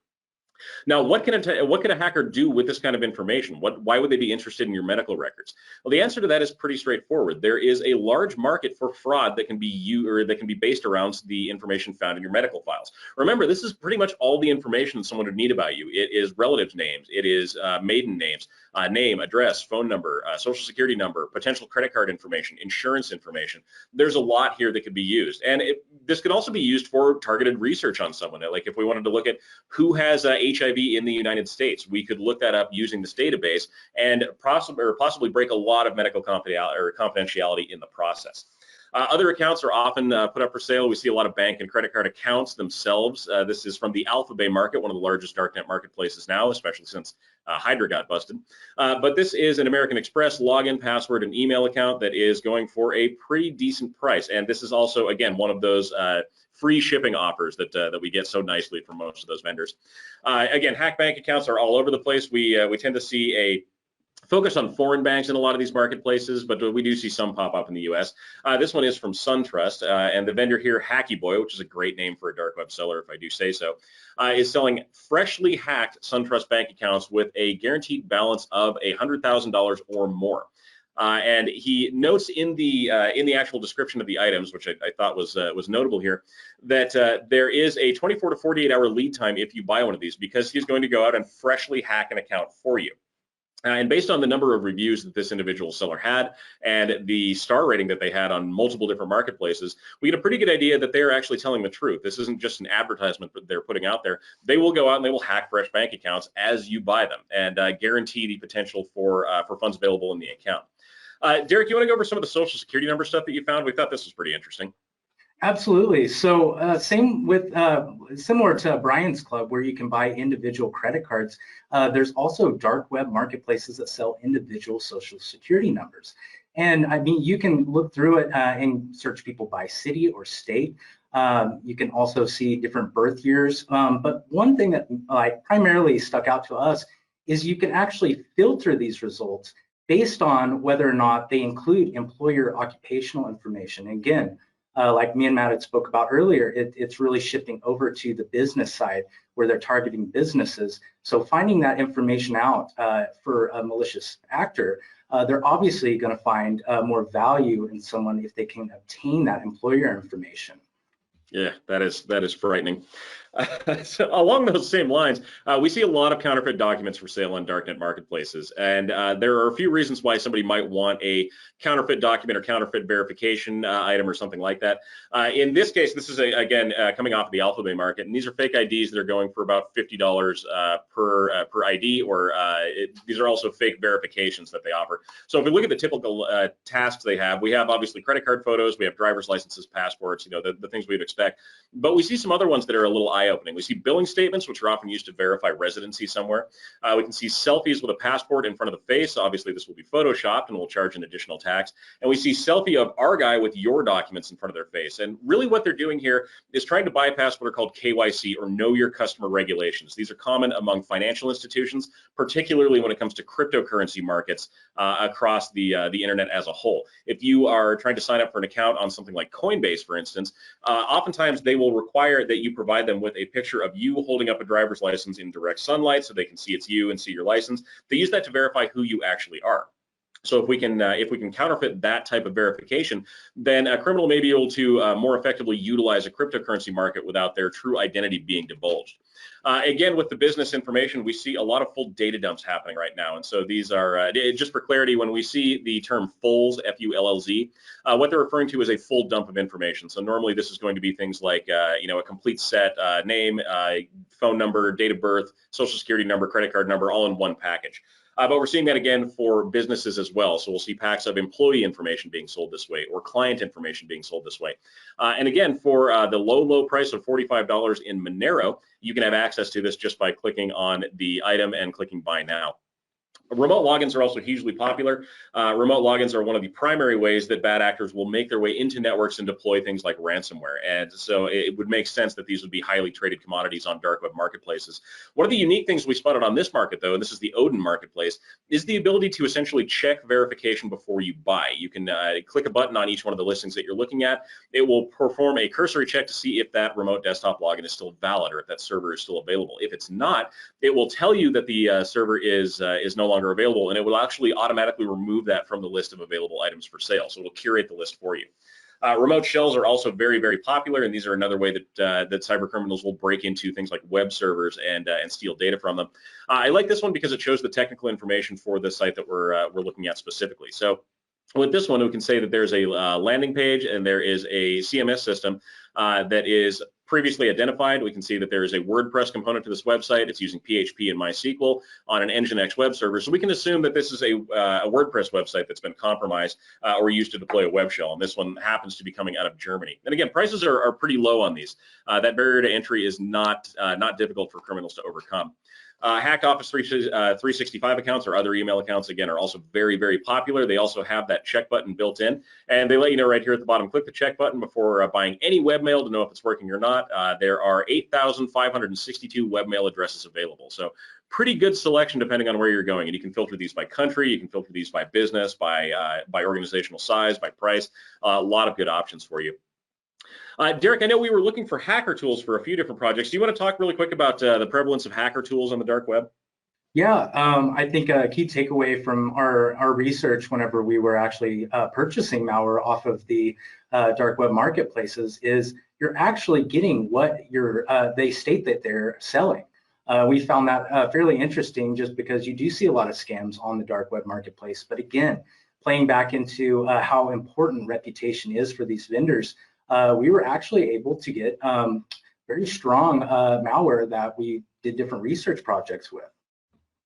Now, what can a hacker do with this kind of information? Why would they be interested in your medical records? Well, the answer to that is pretty straightforward. There is a large market for fraud that can be based around the information found in your medical files. Remember, this is pretty much all the information someone would need about you. It is relatives' names, it is maiden names, name, address, phone number, social security number, potential credit card information, insurance information. There's a lot here that could be used, and this could also be used for targeted research on someone. Like if we wanted to look at who has HIV in the United States, we could look that up using this database and possibly break a lot of medical confidentiality in the process. Other accounts are often put up for sale. We see a lot of bank and credit card accounts themselves. This is from the Alpha Bay market, one of the largest darknet marketplaces now, especially since Hydra got busted. But this is an American Express login, password, and email account that is going for a pretty decent price. And this is also, again, one of those free shipping offers that we get so nicely from most of those vendors. Again, hack bank accounts are all over the place. We tend to see focus on foreign banks in a lot of these marketplaces, but we do see some pop up in the US. This one is from SunTrust, and the vendor here, Hacky Boy, which is a great name for a dark web seller, if I do say so, is selling freshly hacked SunTrust bank accounts with a guaranteed balance of $100,000 or more. And he notes in the actual description of the items, which I thought was notable here, that there is a 24 to 48-hour lead time if you buy one of these, because he's going to go out and freshly hack an account for you. And based on the number of reviews that this individual seller had and the star rating that they had on multiple different marketplaces, we get a pretty good idea that they're actually telling the truth. This isn't just an advertisement that they're putting out there. They will go out and they will hack fresh bank accounts as you buy them and guarantee the potential for funds available in the account. Derek, you want to go over some of the social security number stuff that you found? We thought this was pretty interesting. Absolutely. So same with similar to Brian's Club, where you can buy individual credit cards. There's also dark web marketplaces that sell individual social security numbers. And I mean, you can look through it and search people by city or state. You can also see different birth years. But one thing that primarily stuck out to us is you can actually filter these results based on whether or not they include employer occupational information. Again, like me and Matt had spoke about earlier, it's really shifting over to the business side where they're targeting businesses. So finding that information out for a malicious actor, they're obviously going to find more value in someone if they can obtain that employer information. Yeah, that is frightening. So along those same lines, we see a lot of counterfeit documents for sale on Darknet Marketplaces, and there are a few reasons why somebody might want a counterfeit document or counterfeit verification item or something like that. In this case, this is again coming off of the Alpha Bay market, and these are fake IDs that are going for about $50 per ID, or these are also fake verifications that they offer. So if we look at the typical tasks they have, we have obviously credit card photos, we have driver's licenses, passports, the things we'd expect, but we see some other ones that are a little eye-opening. We see billing statements, which are often used to verify residency somewhere. We can see selfies with a passport in front of the face. Obviously, this will be photoshopped and will charge an additional tax. And we see selfie of our guy with your documents in front of their face. And really what they're doing here is trying to bypass what are called KYC, or Know Your Customer regulations. These are common among financial institutions, particularly when it comes to cryptocurrency markets across the internet as a whole. If you are trying to sign up for an account on something like Coinbase, for instance, oftentimes they will require that you provide them with a picture of you holding up a driver's license in direct sunlight so they can see it's you and see your license. They use that to verify who you actually are. So if we can counterfeit that type of verification, then a criminal may be able to more effectively utilize a cryptocurrency market without their true identity being divulged. Again, with the business information, we see a lot of full data dumps happening right now. And so these are, just for clarity, when we see the term fulls, F-U-L-L-Z, what they're referring to is a full dump of information. So normally this is going to be things like, a complete set, name, phone number, date of birth, social security number, credit card number, all in one package. But we're seeing that again for businesses as well. So we'll see packs of employee information being sold this way, or client information being sold this way. And again, for the low price of $45 in Monero, you can have access to this just by clicking on the item and clicking Buy Now. Remote logins are also hugely popular. Remote logins are one of the primary ways that bad actors will make their way into networks and deploy things like ransomware. And so it would make sense that these would be highly traded commodities on dark web marketplaces. One of the unique things we spotted on this market, though, and this is the Odin marketplace, is the ability to essentially check verification before you buy. You can click a button on each one of the listings that you're looking at. It will perform a cursory check to see if that remote desktop login is still valid or if that server is still available. If it's not, it will tell you that the server is no longer available, and it will actually automatically remove that from the list of available items for sale. So it'll curate the list for you. Remote shells are also very, very popular, and these are another way that cyber criminals will break into things like web servers and steal data from them. I like this one because it shows the technical information for the site that we're looking at specifically. So with this one, we can say that there's a landing page and there is a CMS system that is previously identified. We can see that there is a WordPress component to this website. It's using PHP and MySQL on an Nginx web server. So we can assume that this is a WordPress website that's been compromised or used to deploy a web shell. And this one happens to be coming out of Germany. And again, prices are pretty low on these. That barrier to entry is not difficult for criminals to overcome. Hacked Office 365 accounts or other email accounts, again, are also very, very popular. They also have that check button built in, and they let you know right here at the bottom, click the check button before buying any webmail to know if it's working or not. There are 8,562 webmail addresses available, so pretty good selection depending on where you're going. And you can filter these by country, you can filter these by business, by organizational size, by price. A lot of good options for you. Derek, I know we were looking for hacker tools for a few different projects. Do you want to talk really quick about the prevalence of hacker tools on the dark web? Yeah, I think a key takeaway from our research whenever we were actually purchasing malware off of the dark web marketplaces is you're actually getting what they state that they're selling. We found that fairly interesting just because you do see a lot of scams on the dark web marketplace. But again, playing back into how important reputation is for these vendors, we were actually able to get very strong malware that we did different research projects with.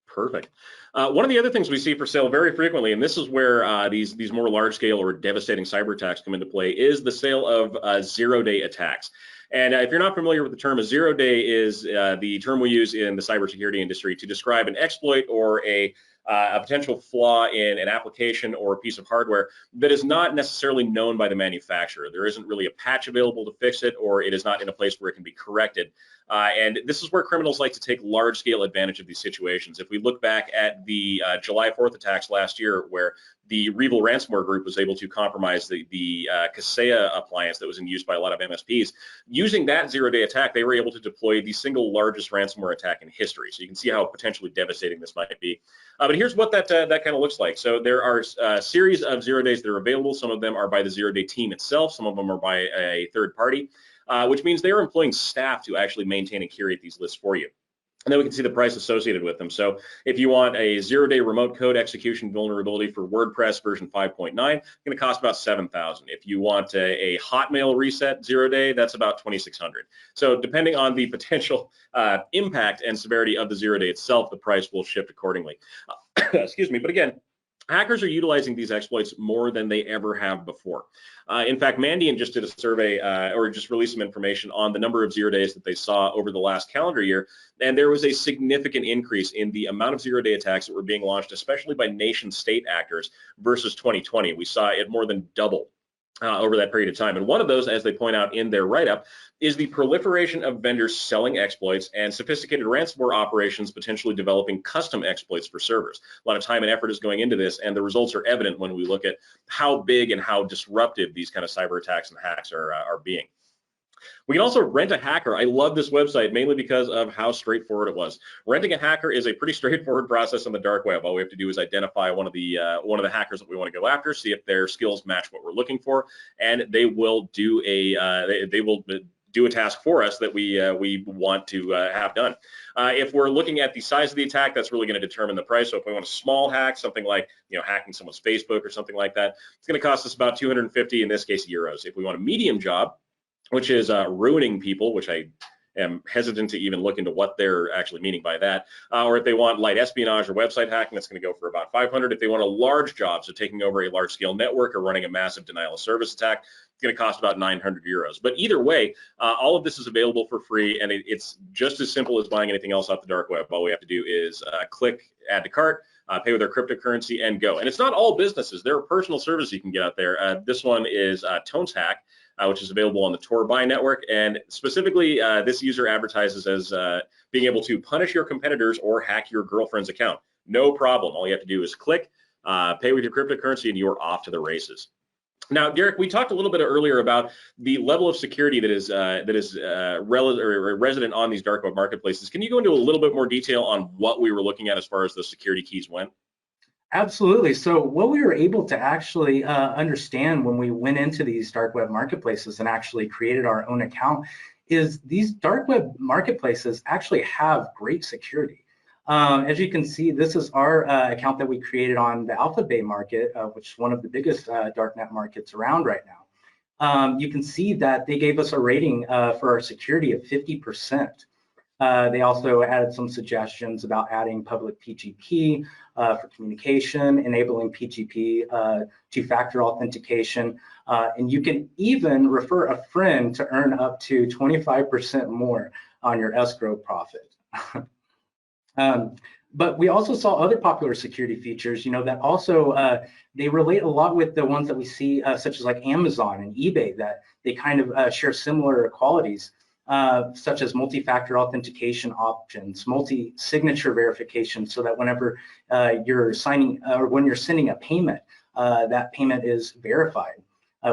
Perfect. One of the other things we see for sale very frequently, and this is where these more large-scale or devastating cyber attacks come into play, is the sale of zero-day attacks. And if you're not familiar with the term, a zero-day is the term we use in the cybersecurity industry to describe an exploit or a potential flaw in an application or a piece of hardware that is not necessarily known by the manufacturer. There isn't really a patch available to fix it, or it is not in a place where it can be corrected. And this is where criminals like to take large-scale advantage of these situations. If we look back at the July 4th attacks last year, where the Revel ransomware group was able to compromise the Kaseya appliance that was in use by a lot of MSPs, using that zero-day attack, they were able to deploy the single largest ransomware attack in history. So you can see how potentially devastating this might be. But here's what that kind of looks like. So there are a series of zero days that are available. Some of them are by the zero-day team itself. Some of them are by a third party, which means they're employing staff to actually maintain and curate these lists for you. And then we can see the price associated with them. So if you want a zero-day remote code execution vulnerability for WordPress version 5.9, it's going to cost about $7,000. If you want a Hotmail reset zero-day, that's about $2,600. So depending on the potential impact and severity of the zero-day itself, the price will shift accordingly. Excuse me, but again, hackers are utilizing these exploits more than they ever have before. In fact, Mandiant just did a survey or just released some information on the number of zero days that they saw over the last calendar year, and there was a significant increase in the amount of zero-day attacks that were being launched, especially by nation-state actors versus 2020. We saw it more than double over that period of time. And one of those, as they point out in their write-up, is the proliferation of vendors selling exploits and sophisticated ransomware operations potentially developing custom exploits for servers. A lot of time and effort is going into this, and the results are evident when we look at how big and how disruptive these kind of cyber attacks and hacks are being. We can also rent a hacker. I love this website mainly because of how straightforward it was. Renting a hacker is a pretty straightforward process on the dark web. All we have to do is identify one of the hackers that we want to go after, see if their skills match what we're looking for, and they will do a task for us that we want to have done. If we're looking at the size of the attack, that's really going to determine the price. So if we want a small hack, something like hacking someone's Facebook or something like that, it's going to cost us about 250, in this case, euros. If we want a medium job, which is ruining people, which I am hesitant to even look into what they're actually meaning by that, or if they want light espionage or website hacking, that's going to go for about 500. If they want a large job, so taking over a large-scale network or running a massive denial of service attack, it's going to cost about 900 euros. But either way, all of this is available for free, and it's just as simple as buying anything else off the dark web. All we have to do is click add to cart, pay with our cryptocurrency, and go. And it's not all businesses. There are personal services you can get out there. This one is Tones Hack, which is available on the Tor Buy network. And specifically, this user advertises as being able to punish your competitors or hack your girlfriend's account. No problem. All you have to do is click, pay with your cryptocurrency, and you're off to the races. Now, Derek, we talked a little bit earlier about the level of security that is resident on these dark web marketplaces. Can you go into a little bit more detail on what we were looking at as far as the security keys went? Absolutely. So what we were able to actually understand when we went into these dark web marketplaces and actually created our own account is these dark web marketplaces actually have great security. As you can see, this is our account that we created on the Alpha Bay market, which is one of the biggest darknet markets around right now. You can see that they gave us a rating for our security of 50%. They also added some suggestions about adding public PGP for communication, enabling PGP two-factor authentication, and you can even refer a friend to earn up to 25% more on your escrow profit. But we also saw other popular security features, that also they relate a lot with the ones that we see, such as like Amazon and eBay, that they kind of share similar qualities, such as multi-factor authentication options, multi-signature verification, so that whenever you're signing or when you're sending a payment, that payment is verified.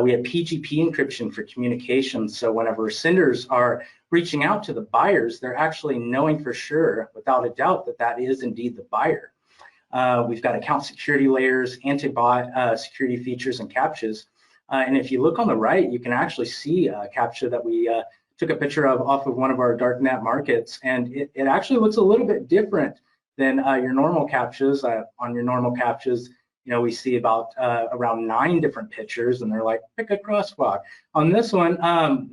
We have PGP encryption for communication, so whenever senders are reaching out to the buyers, they're actually knowing for sure, without a doubt, that that is indeed the buyer. We've got account security layers, anti-bot security features, and Captchas. And if you look on the right, you can actually see a Captcha that we took a picture of off of one of our Darknet markets, and it actually looks a little bit different than your normal Captchas. On your normal Captchas, we see about around 9 different pictures, and they're like, pick a crosswalk. On this one,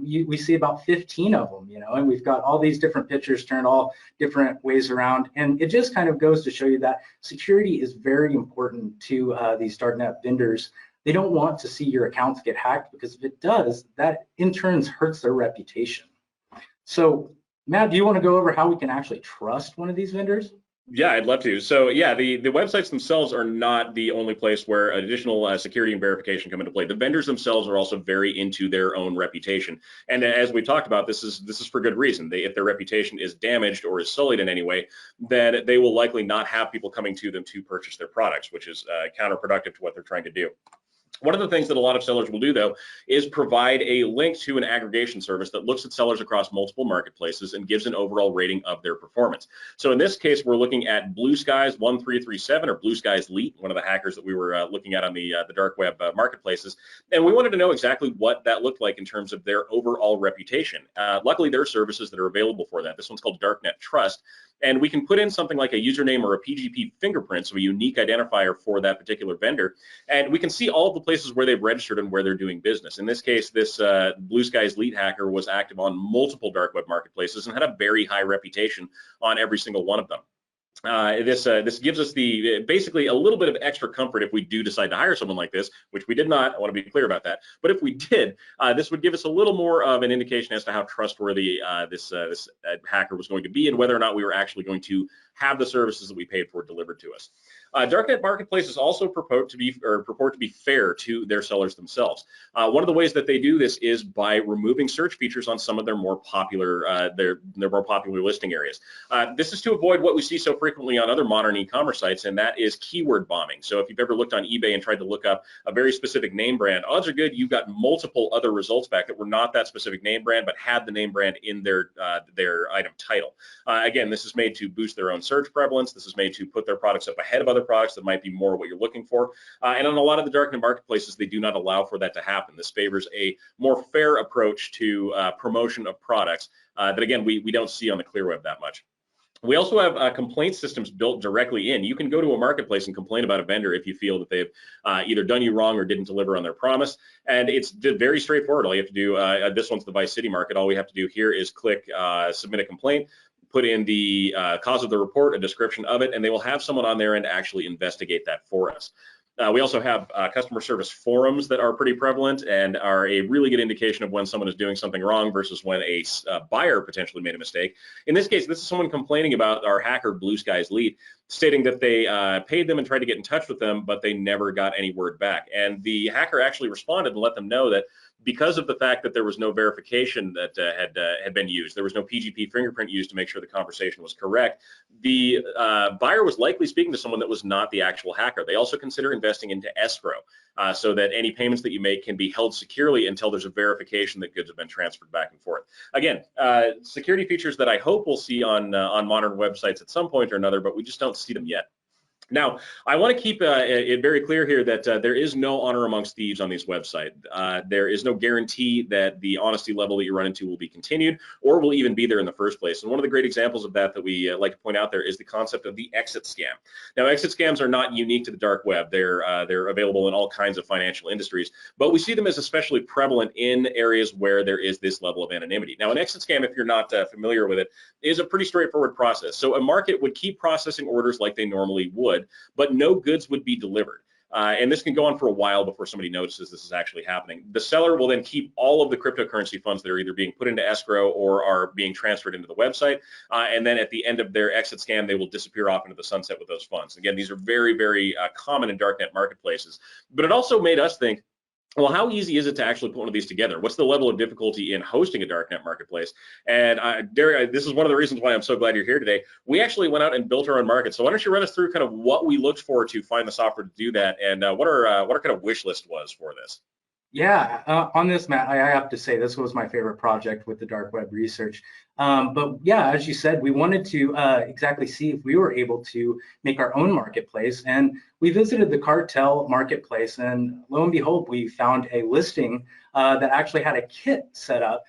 we see about 15 of them, and we've got all these different pictures turned all different ways around. And it just kind of goes to show you that security is very important to these Darknet vendors. They don't want to see your accounts get hacked, because if it does, that in turn hurts their reputation. So, Matt, do you want to go over how we can actually trust one of these vendors? Yeah, I'd love to. So yeah, the websites themselves are not the only place where additional security and verification come into play. The vendors themselves are also very into their own reputation. And as we talked about, this is for good reason. If their reputation is damaged or is sullied in any way, then they will likely not have people coming to them to purchase their products, which is counterproductive to what they're trying to do. One of the things that a lot of sellers will do, though, is provide a link to an aggregation service that looks at sellers across multiple marketplaces and gives an overall rating of their performance. So in this case, we're looking at Blue Skies 1337, or Blue Skies Leet, one of the hackers that we were looking at on the Darkweb marketplaces. And we wanted to know exactly what that looked like in terms of their overall reputation. Luckily, there are services that are available for that. This one's called Darknet Trust. And we can put in something like a username or a PGP fingerprint, so a unique identifier for that particular vendor. And we can see all of the places where they've registered and where they're doing business. In this case, this Blue Skies Leet hacker was active on multiple Darkweb marketplaces and had a very high reputation on every single one of them. This gives us basically a little bit of extra comfort if we do decide to hire someone like this, which we did not. I want to be clear about that. But if we did, this would give us a little more of an indication as to how trustworthy this hacker was going to be, and whether or not we were actually going to have the services that we paid for delivered to us. Darknet Marketplaces also purport to be fair to their sellers themselves. One of the ways that they do this is by removing search features on some of their more popular their more popular listing areas. This is to avoid what we see so frequently on other modern e-commerce sites, and that is keyword bombing. So if you've ever looked on eBay and tried to look up a very specific name brand, odds are good you've got multiple other results back that were not that specific name brand, but had the name brand in their item title. Again, this is made to boost their own search prevalence. This is made to put their products up ahead of other products that might be more what you're looking for. And on a lot of the Darknet marketplaces, they do not allow for that to happen. This favors a more fair approach to promotion of products that, again, we don't see on the clear web that much. We also have complaint systems built directly in. You can go to a marketplace and complain about a vendor if you feel that they've either done you wrong or didn't deliver on their promise. And it's very straightforward. All you have to do, this one's the Vice City market. All we have to do here is click submit a complaint, put in the cause of the report, a description of it, and they will have someone on their end actually investigate that for us. We also have customer service forums that are pretty prevalent and are a really good indication of when someone is doing something wrong versus when a buyer potentially made a mistake. In this case, this is someone complaining about our hacker Blue Skies Leet, stating that they paid them and tried to get in touch with them, but they never got any word back. And the hacker actually responded and let them know that because of the fact that there was no verification that had been used, there was no PGP fingerprint used to make sure the conversation was correct, the buyer was likely speaking to someone that was not the actual hacker. They also consider investing into escrow so that any payments that you make can be held securely until there's a verification that goods have been transferred back and forth. Again, security features that I hope we'll see on modern websites at some point or another, but we just don't see them yet. Now, I want to keep it very clear here that there is no honor amongst thieves on these websites. There is no guarantee that the honesty level that you run into will be continued or will even be there in the first place. And one of the great examples of that we like to point out there is the concept of the exit scam. Now, exit scams are not unique to the dark web. They're available in all kinds of financial industries, but we see them as especially prevalent in areas where there is this level of anonymity. Now, an exit scam, if you're not familiar with it, is a pretty straightforward process. So a market would keep processing orders like they normally would, but no goods would be delivered. And this can go on for a while before somebody notices this is actually happening. The seller will then keep all of the cryptocurrency funds that are either being put into escrow or are being transferred into the website. And then at the end of their exit scam, they will disappear off into the sunset with those funds. Again, these are very, very common in darknet marketplaces. But it also made us think, well, how easy is it to actually put one of these together? What's the level of difficulty in hosting a darknet marketplace? And Derek, this is one of the reasons why I'm so glad you're here today. We actually went out and built our own market. So why don't you run us through kind of what we looked for to find the software to do that, and what our kind of wish list was for this? Yeah, on this, Matt, I have to say this was my favorite project with the dark web research. But yeah, as you said, we wanted to exactly see if we were able to make our own marketplace. And we visited the Cartel Marketplace, and lo and behold, we found a listing that actually had a kit set up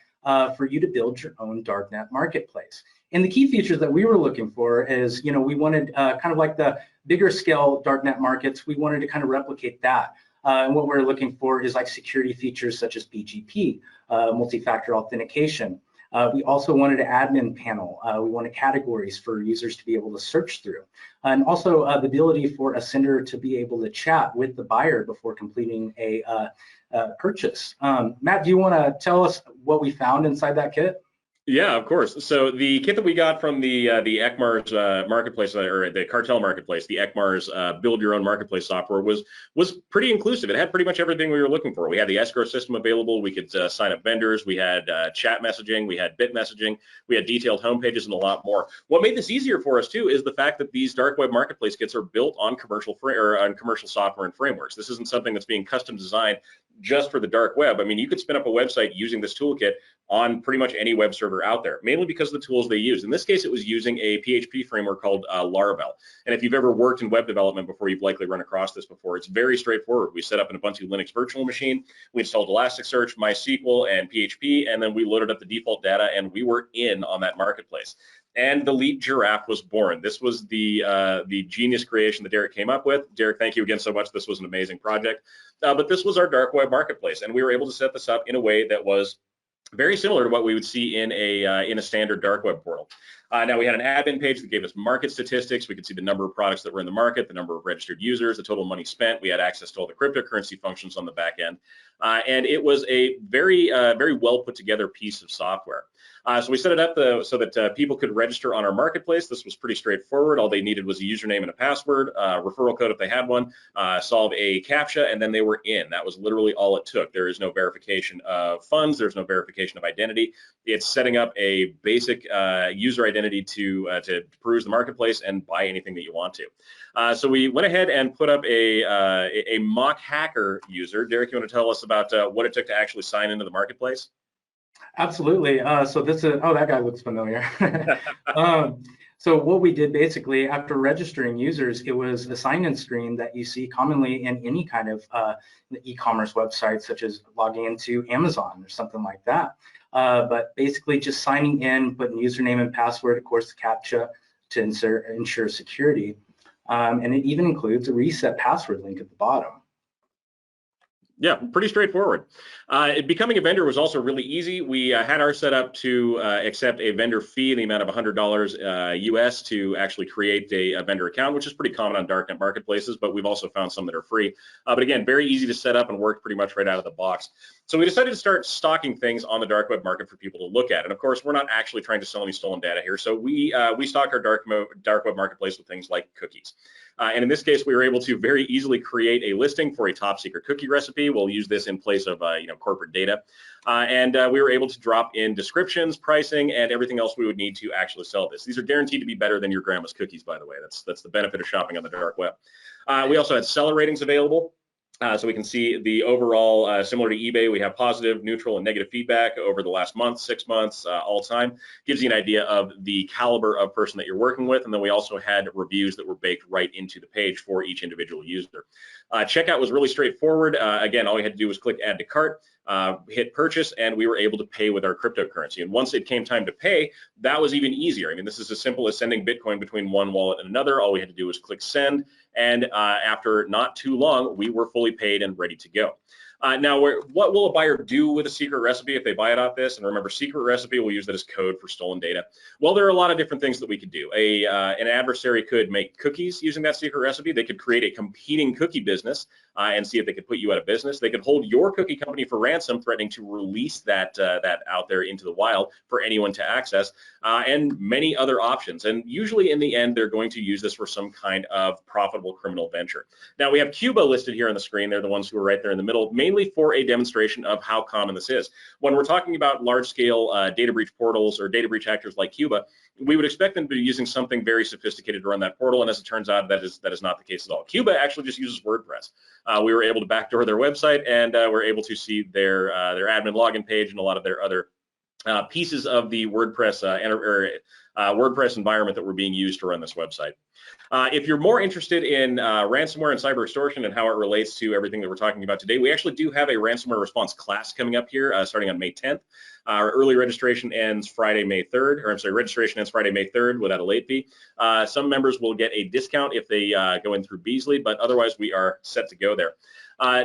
for you to build your own darknet marketplace. And the key features that we were looking for is, we wanted kind of like the bigger scale darknet markets, we wanted to kind of replicate that. And what we're looking for is like security features such as BGP, multi-factor authentication. We also wanted an admin panel. We wanted categories for users to be able to search through. And also the ability for a sender to be able to chat with the buyer before completing a purchase. Matt, do you want to tell us what we found inside that kit? Yeah, of course. So the kit that we got from the ECMARS marketplace, or the Cartel Marketplace, the ECMARS build your own marketplace software was pretty inclusive. It had pretty much everything we were looking for. We had the escrow system available. We could sign up vendors. We had chat messaging. We had bit messaging. We had detailed homepages and a lot more. What made this easier for us too is the fact that these dark web marketplace kits are built on commercial software and frameworks. This isn't something that's being custom designed just for the dark web. I mean, you could spin up a website using this toolkit on pretty much any web server out there, mainly because of the tools they use. In this case, it was using a PHP framework called Laravel. And if you've ever worked in web development before, you've likely run across this before. It's very straightforward. We set up an Ubuntu Linux virtual machine, we installed Elasticsearch, MySQL, and PHP, and then we loaded up the default data, and we were in on that marketplace. And the Leap Giraffe was born. This was the genius creation that Derek came up with. Derek, thank you again so much. This was an amazing project. But this was our dark web marketplace, and we were able to set this up in a way that was very similar to what we would see in a standard dark web portal. Now we had an admin page that gave us market statistics. We could see the number of products that were in the market, the number of registered users, the total money spent. We had access to all the cryptocurrency functions on the back end. And it was a very well put together piece of software. So we set it up so that people could register on our marketplace. This was pretty straightforward. All they needed was a username and a password, referral code if they had one, solve a CAPTCHA, and then they were in. That was literally all it took. There is no verification of funds. There's no verification of identity. It's setting up a basic user identity to peruse the marketplace and buy anything that you want to. So we went ahead and put up a mock hacker user. Derek, you want to tell us about what it took to actually sign into the marketplace? Absolutely. So this is, oh, that guy looks familiar. So what we did basically after registering users, it was a sign-in screen that you see commonly in any kind of e-commerce website, such as logging into Amazon or something like that. But basically just signing in, putting username and password, of course, the CAPTCHA to ensure security. And it even includes a reset password link at the bottom. Yeah, pretty straightforward. Becoming a vendor was also really easy. We had our set up to accept a vendor fee in the amount of $100 US to actually create a vendor account, which is pretty common on darknet marketplaces, but we've also found some that are free. But again, very easy to set up and work pretty much right out of the box. So we decided to start stocking things on the dark web market for people to look at. And of course, we're not actually trying to sell any stolen data here. So we stock our dark web marketplace with things like cookies. And in this case, we were able to very easily create a listing for a top secret cookie recipe. We'll use this in place of corporate data. And we were able to drop in descriptions, pricing, and everything else we would need to actually sell this. These are guaranteed to be better than your grandma's cookies, by the way. That's the benefit of shopping on the dark web. We also had seller ratings available. So we can see the overall, similar to eBay, we have positive, neutral, and negative feedback over the last month, 6 months, all time. Gives you an idea of the caliber of person that you're working with. And then we also had reviews that were baked right into the page for each individual user. Checkout was really straightforward. Again, all we had to do was click add to cart, hit purchase, and we were able to pay with our cryptocurrency. And once it came time to pay, that was even easier. I mean, this is as simple as sending Bitcoin between one wallet and another. All we had to do was click send, and after not too long, we were fully paid and ready to go. Now, what will a buyer do with a secret recipe if they buy it off this? And remember, secret recipe, we'll use that as code for stolen data. Well, there are a lot of different things that we could do. An adversary could make cookies using that secret recipe. They could create a competing cookie business and see if they could put you out of business. They could hold your cookie company for ransom, threatening to release that out there into the wild for anyone to access, and many other options. And usually in the end, they're going to use this for some kind of profitable criminal venture. Now, we have Cuba listed here on the screen. They're the ones who are right there in the middle, mainly for a demonstration of how common this is. When we're talking about large-scale data breach portals or data breach actors like Cuba, we would expect them to be using something very sophisticated to run that portal, and as it turns out, that is not the case at all. Cuba actually just uses WordPress. We were able to backdoor their website, and we're able to see their admin login page and a lot of their other pieces of the WordPress WordPress environment that were being used to run this website. If you're more interested in ransomware and cyber extortion and how it relates to everything that we're talking about today, we actually do have a ransomware response class coming up here starting on May 10th. Our early registration ends Friday, May 3rd, or I'm sorry, registration ends Friday, May 3rd without a late fee. Some members will get a discount if they go in through Beasley, but otherwise we are set to go there.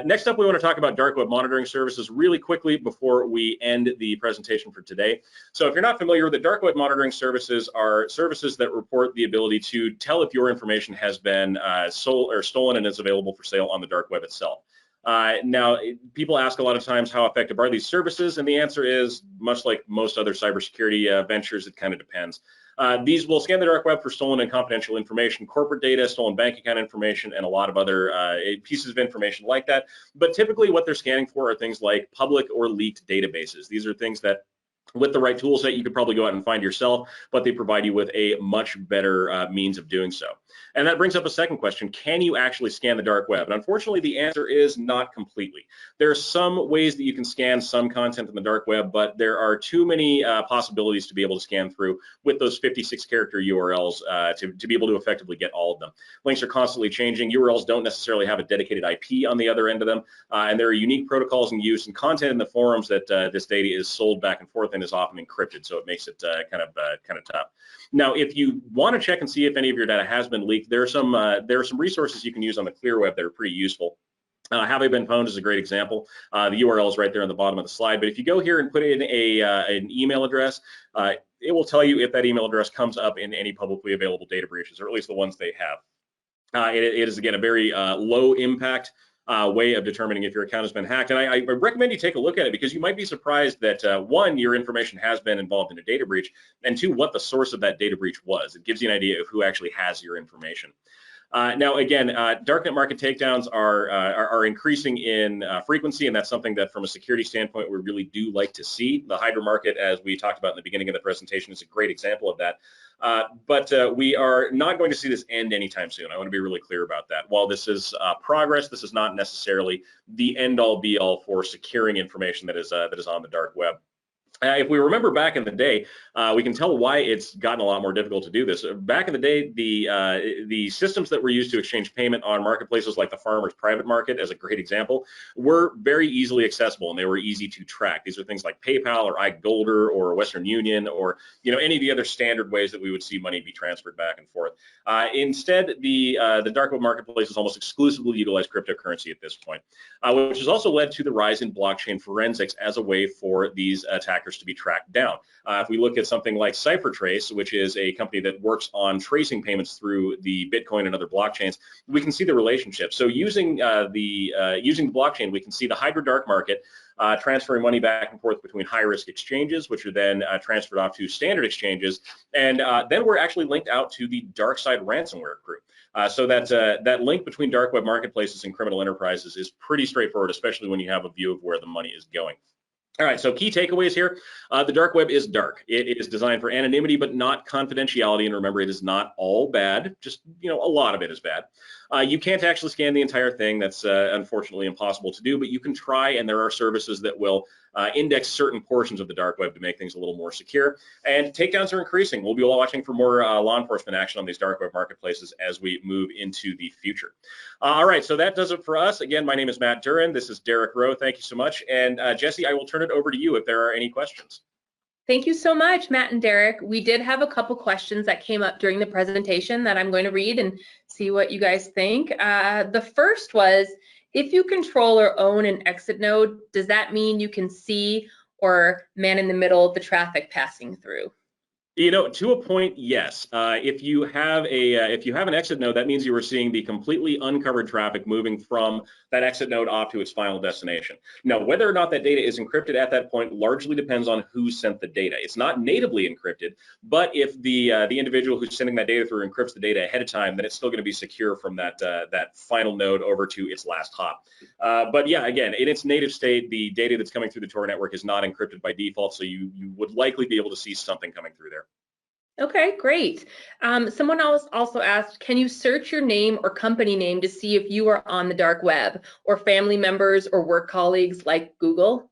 Next up, we want to talk about dark web monitoring services really quickly before we end the presentation for today. So if you're not familiar with it, dark web monitoring services are services that report the ability to tell if your information has been sold or stolen and is available for sale on the dark web itself. Now, people ask a lot of times how effective are these services, and the answer is, much like most other cybersecurity ventures, it kind of depends. These will scan the dark web for stolen and confidential information, corporate data, stolen bank account information, and a lot of other pieces of information like that. But typically what they're scanning for are things like public or leaked databases. These are things that, with the right tool set, you could probably go out and find yourself, but they provide you with a much better means of doing so. And that brings up a second question: can you actually scan the dark web? And unfortunately, the answer is not completely. There are some ways that you can scan some content in the dark web, but there are too many possibilities to be able to scan through with those 56-character URLs to be able to effectively get all of them. Links are constantly changing. URLs don't necessarily have a dedicated IP on the other end of them, and there are unique protocols in use and content in the forums that this data is sold back and forth and is often encrypted, so it makes it kind of tough. Now, if you want to check and see if any of your data has been leaked, there are some resources you can use on the clear web that are pretty useful. Have They Been Pwned is a great example. The URL is right there on the bottom of the slide, but if you go here and put in an email address, it will tell you if that email address comes up in any publicly available data breaches, or at least the ones they have. It is, again, a very low impact way of determining if your account has been hacked. And I recommend you take a look at it, because you might be surprised that one, your information has been involved in a data breach, and two, what the source of that data breach was. It gives you an idea of who actually has your information. Now, again, darknet market takedowns are increasing in frequency, and that's something that, from a security standpoint, we really do like to see. The Hydra market, as we talked about in the beginning of the presentation, is a great example of that. But we are not going to see this end anytime soon. I want to be really clear about that. While this is progress, this is not necessarily the end-all, be-all for securing information that is on the dark web. If we remember back in the day, we can tell why it's gotten a lot more difficult to do this. Back in the day, the systems that were used to exchange payment on marketplaces like the Farmers Private Market, as a great example, were very easily accessible, and they were easy to track. These are things like PayPal or iGolder or Western Union, or any of the other standard ways that we would see money be transferred back and forth. Instead, the dark web marketplace is almost exclusively utilize cryptocurrency at this point, which has also led to the rise in blockchain forensics as a way for these attackers to be tracked down. If we look at something like CipherTrace, which is a company that works on tracing payments through the Bitcoin and other blockchains, we can see the relationship. So using the blockchain, we can see the Hydra dark market transferring money back and forth between high-risk exchanges, which are then transferred off to standard exchanges, and then we're actually linked out to the dark side ransomware group. So that link between dark web marketplaces and criminal enterprises is pretty straightforward, especially when you have a view of where the money is going. All right, so key takeaways here. The dark web is dark. It is designed for anonymity, but not confidentiality. And remember, it is not all bad. Just, a lot of it is bad. You can't actually scan the entire thing. That's unfortunately impossible to do, but you can try, and there are services that will index certain portions of the dark web to make things a little more secure. And takedowns are increasing. We'll be watching for more law enforcement action on these dark web marketplaces as we move into the future. All right, so that does it for us. Again, my name is Matt Duran. This is Derek Rowe. Thank you so much. And Jesse, I will turn it over to you if there are any questions. Thank you so much, Matt and Derek. We did have a couple questions that came up during the presentation that I'm going to read and see what you guys think. The first was, if you control or own an exit node, does that mean you can see or man in the middle the traffic passing through? To a point, yes. If you have an exit node, that means you are seeing the completely uncovered traffic moving from that exit node off to its final destination. Now, whether or not that data is encrypted at that point largely depends on who sent the data. It's not natively encrypted, but if the individual who's sending that data through encrypts the data ahead of time, then it's still going to be secure from that final node over to its last hop. But yeah, again, in its native state, the data that's coming through the Tor network is not encrypted by default, so you would likely be able to see something coming through there. Okay, great. Someone else also asked, can you search your name or company name to see if you are on the dark web, or family members or work colleagues like Google?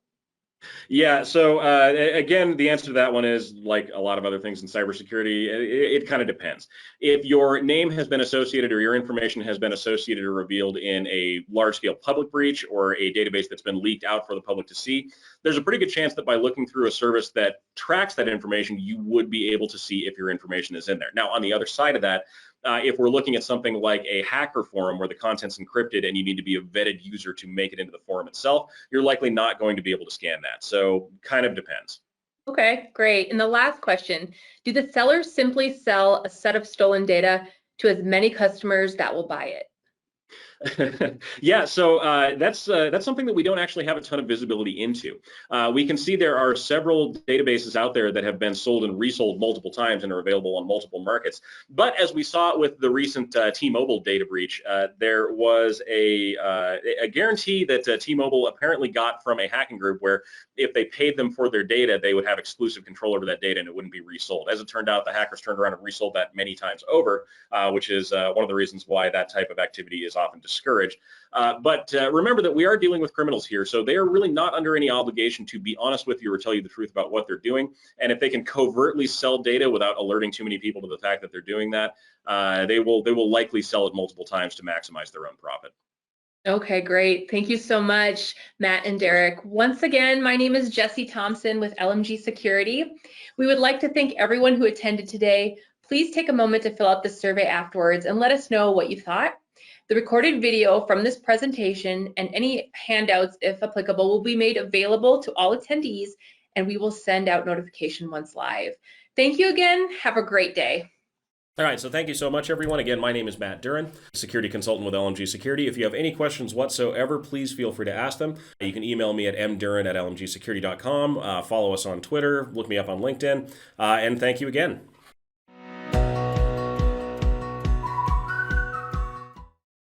Yeah, so again, the answer to that one is, like a lot of other things in cybersecurity, it kind of depends. If your name has been associated or your information has been associated or revealed in a large-scale public breach or a database that's been leaked out for the public to see, there's a pretty good chance that by looking through a service that tracks that information, you would be able to see if your information is in there. Now, on the other side of that, if we're looking at something like a hacker forum where the content's encrypted and you need to be a vetted user to make it into the forum itself, you're likely not going to be able to scan that. So kind of depends. Okay, great. And the last question, do the sellers simply sell a set of stolen data to as many customers that will buy it? Yeah, so that's something that we don't actually have a ton of visibility into. We can see there are several databases out there that have been sold and resold multiple times and are available on multiple markets. But as we saw with the recent T-Mobile data breach, there was a guarantee that T-Mobile apparently got from a hacking group where if they paid them for their data, they would have exclusive control over that data and it wouldn't be resold. As it turned out, the hackers turned around and resold that many times over, which is one of the reasons why that type of activity is often discouraged. But remember that we are dealing with criminals here, so they are really not under any obligation to be honest with you or tell you the truth about what they're doing. And if they can covertly sell data without alerting too many people to the fact that they're doing that, they will likely sell it multiple times to maximize their own profit. Okay, great. Thank you so much, Matt and Derek. Once again, my name is Jessie Thompson with LMG Security. We would like to thank everyone who attended today. Please take a moment to fill out the survey afterwards and let us know what you thought. The recorded video from this presentation and any handouts, if applicable, will be made available to all attendees, and we will send out notification once live. Thank you again. Have a great day. All right, so thank you so much, everyone. Again, my name is Matt Duran, security consultant with LMG Security. If you have any questions whatsoever, please feel free to ask them. You can email me at mduran@lmgsecurity.com, follow us on Twitter, look me up on LinkedIn, and thank you again.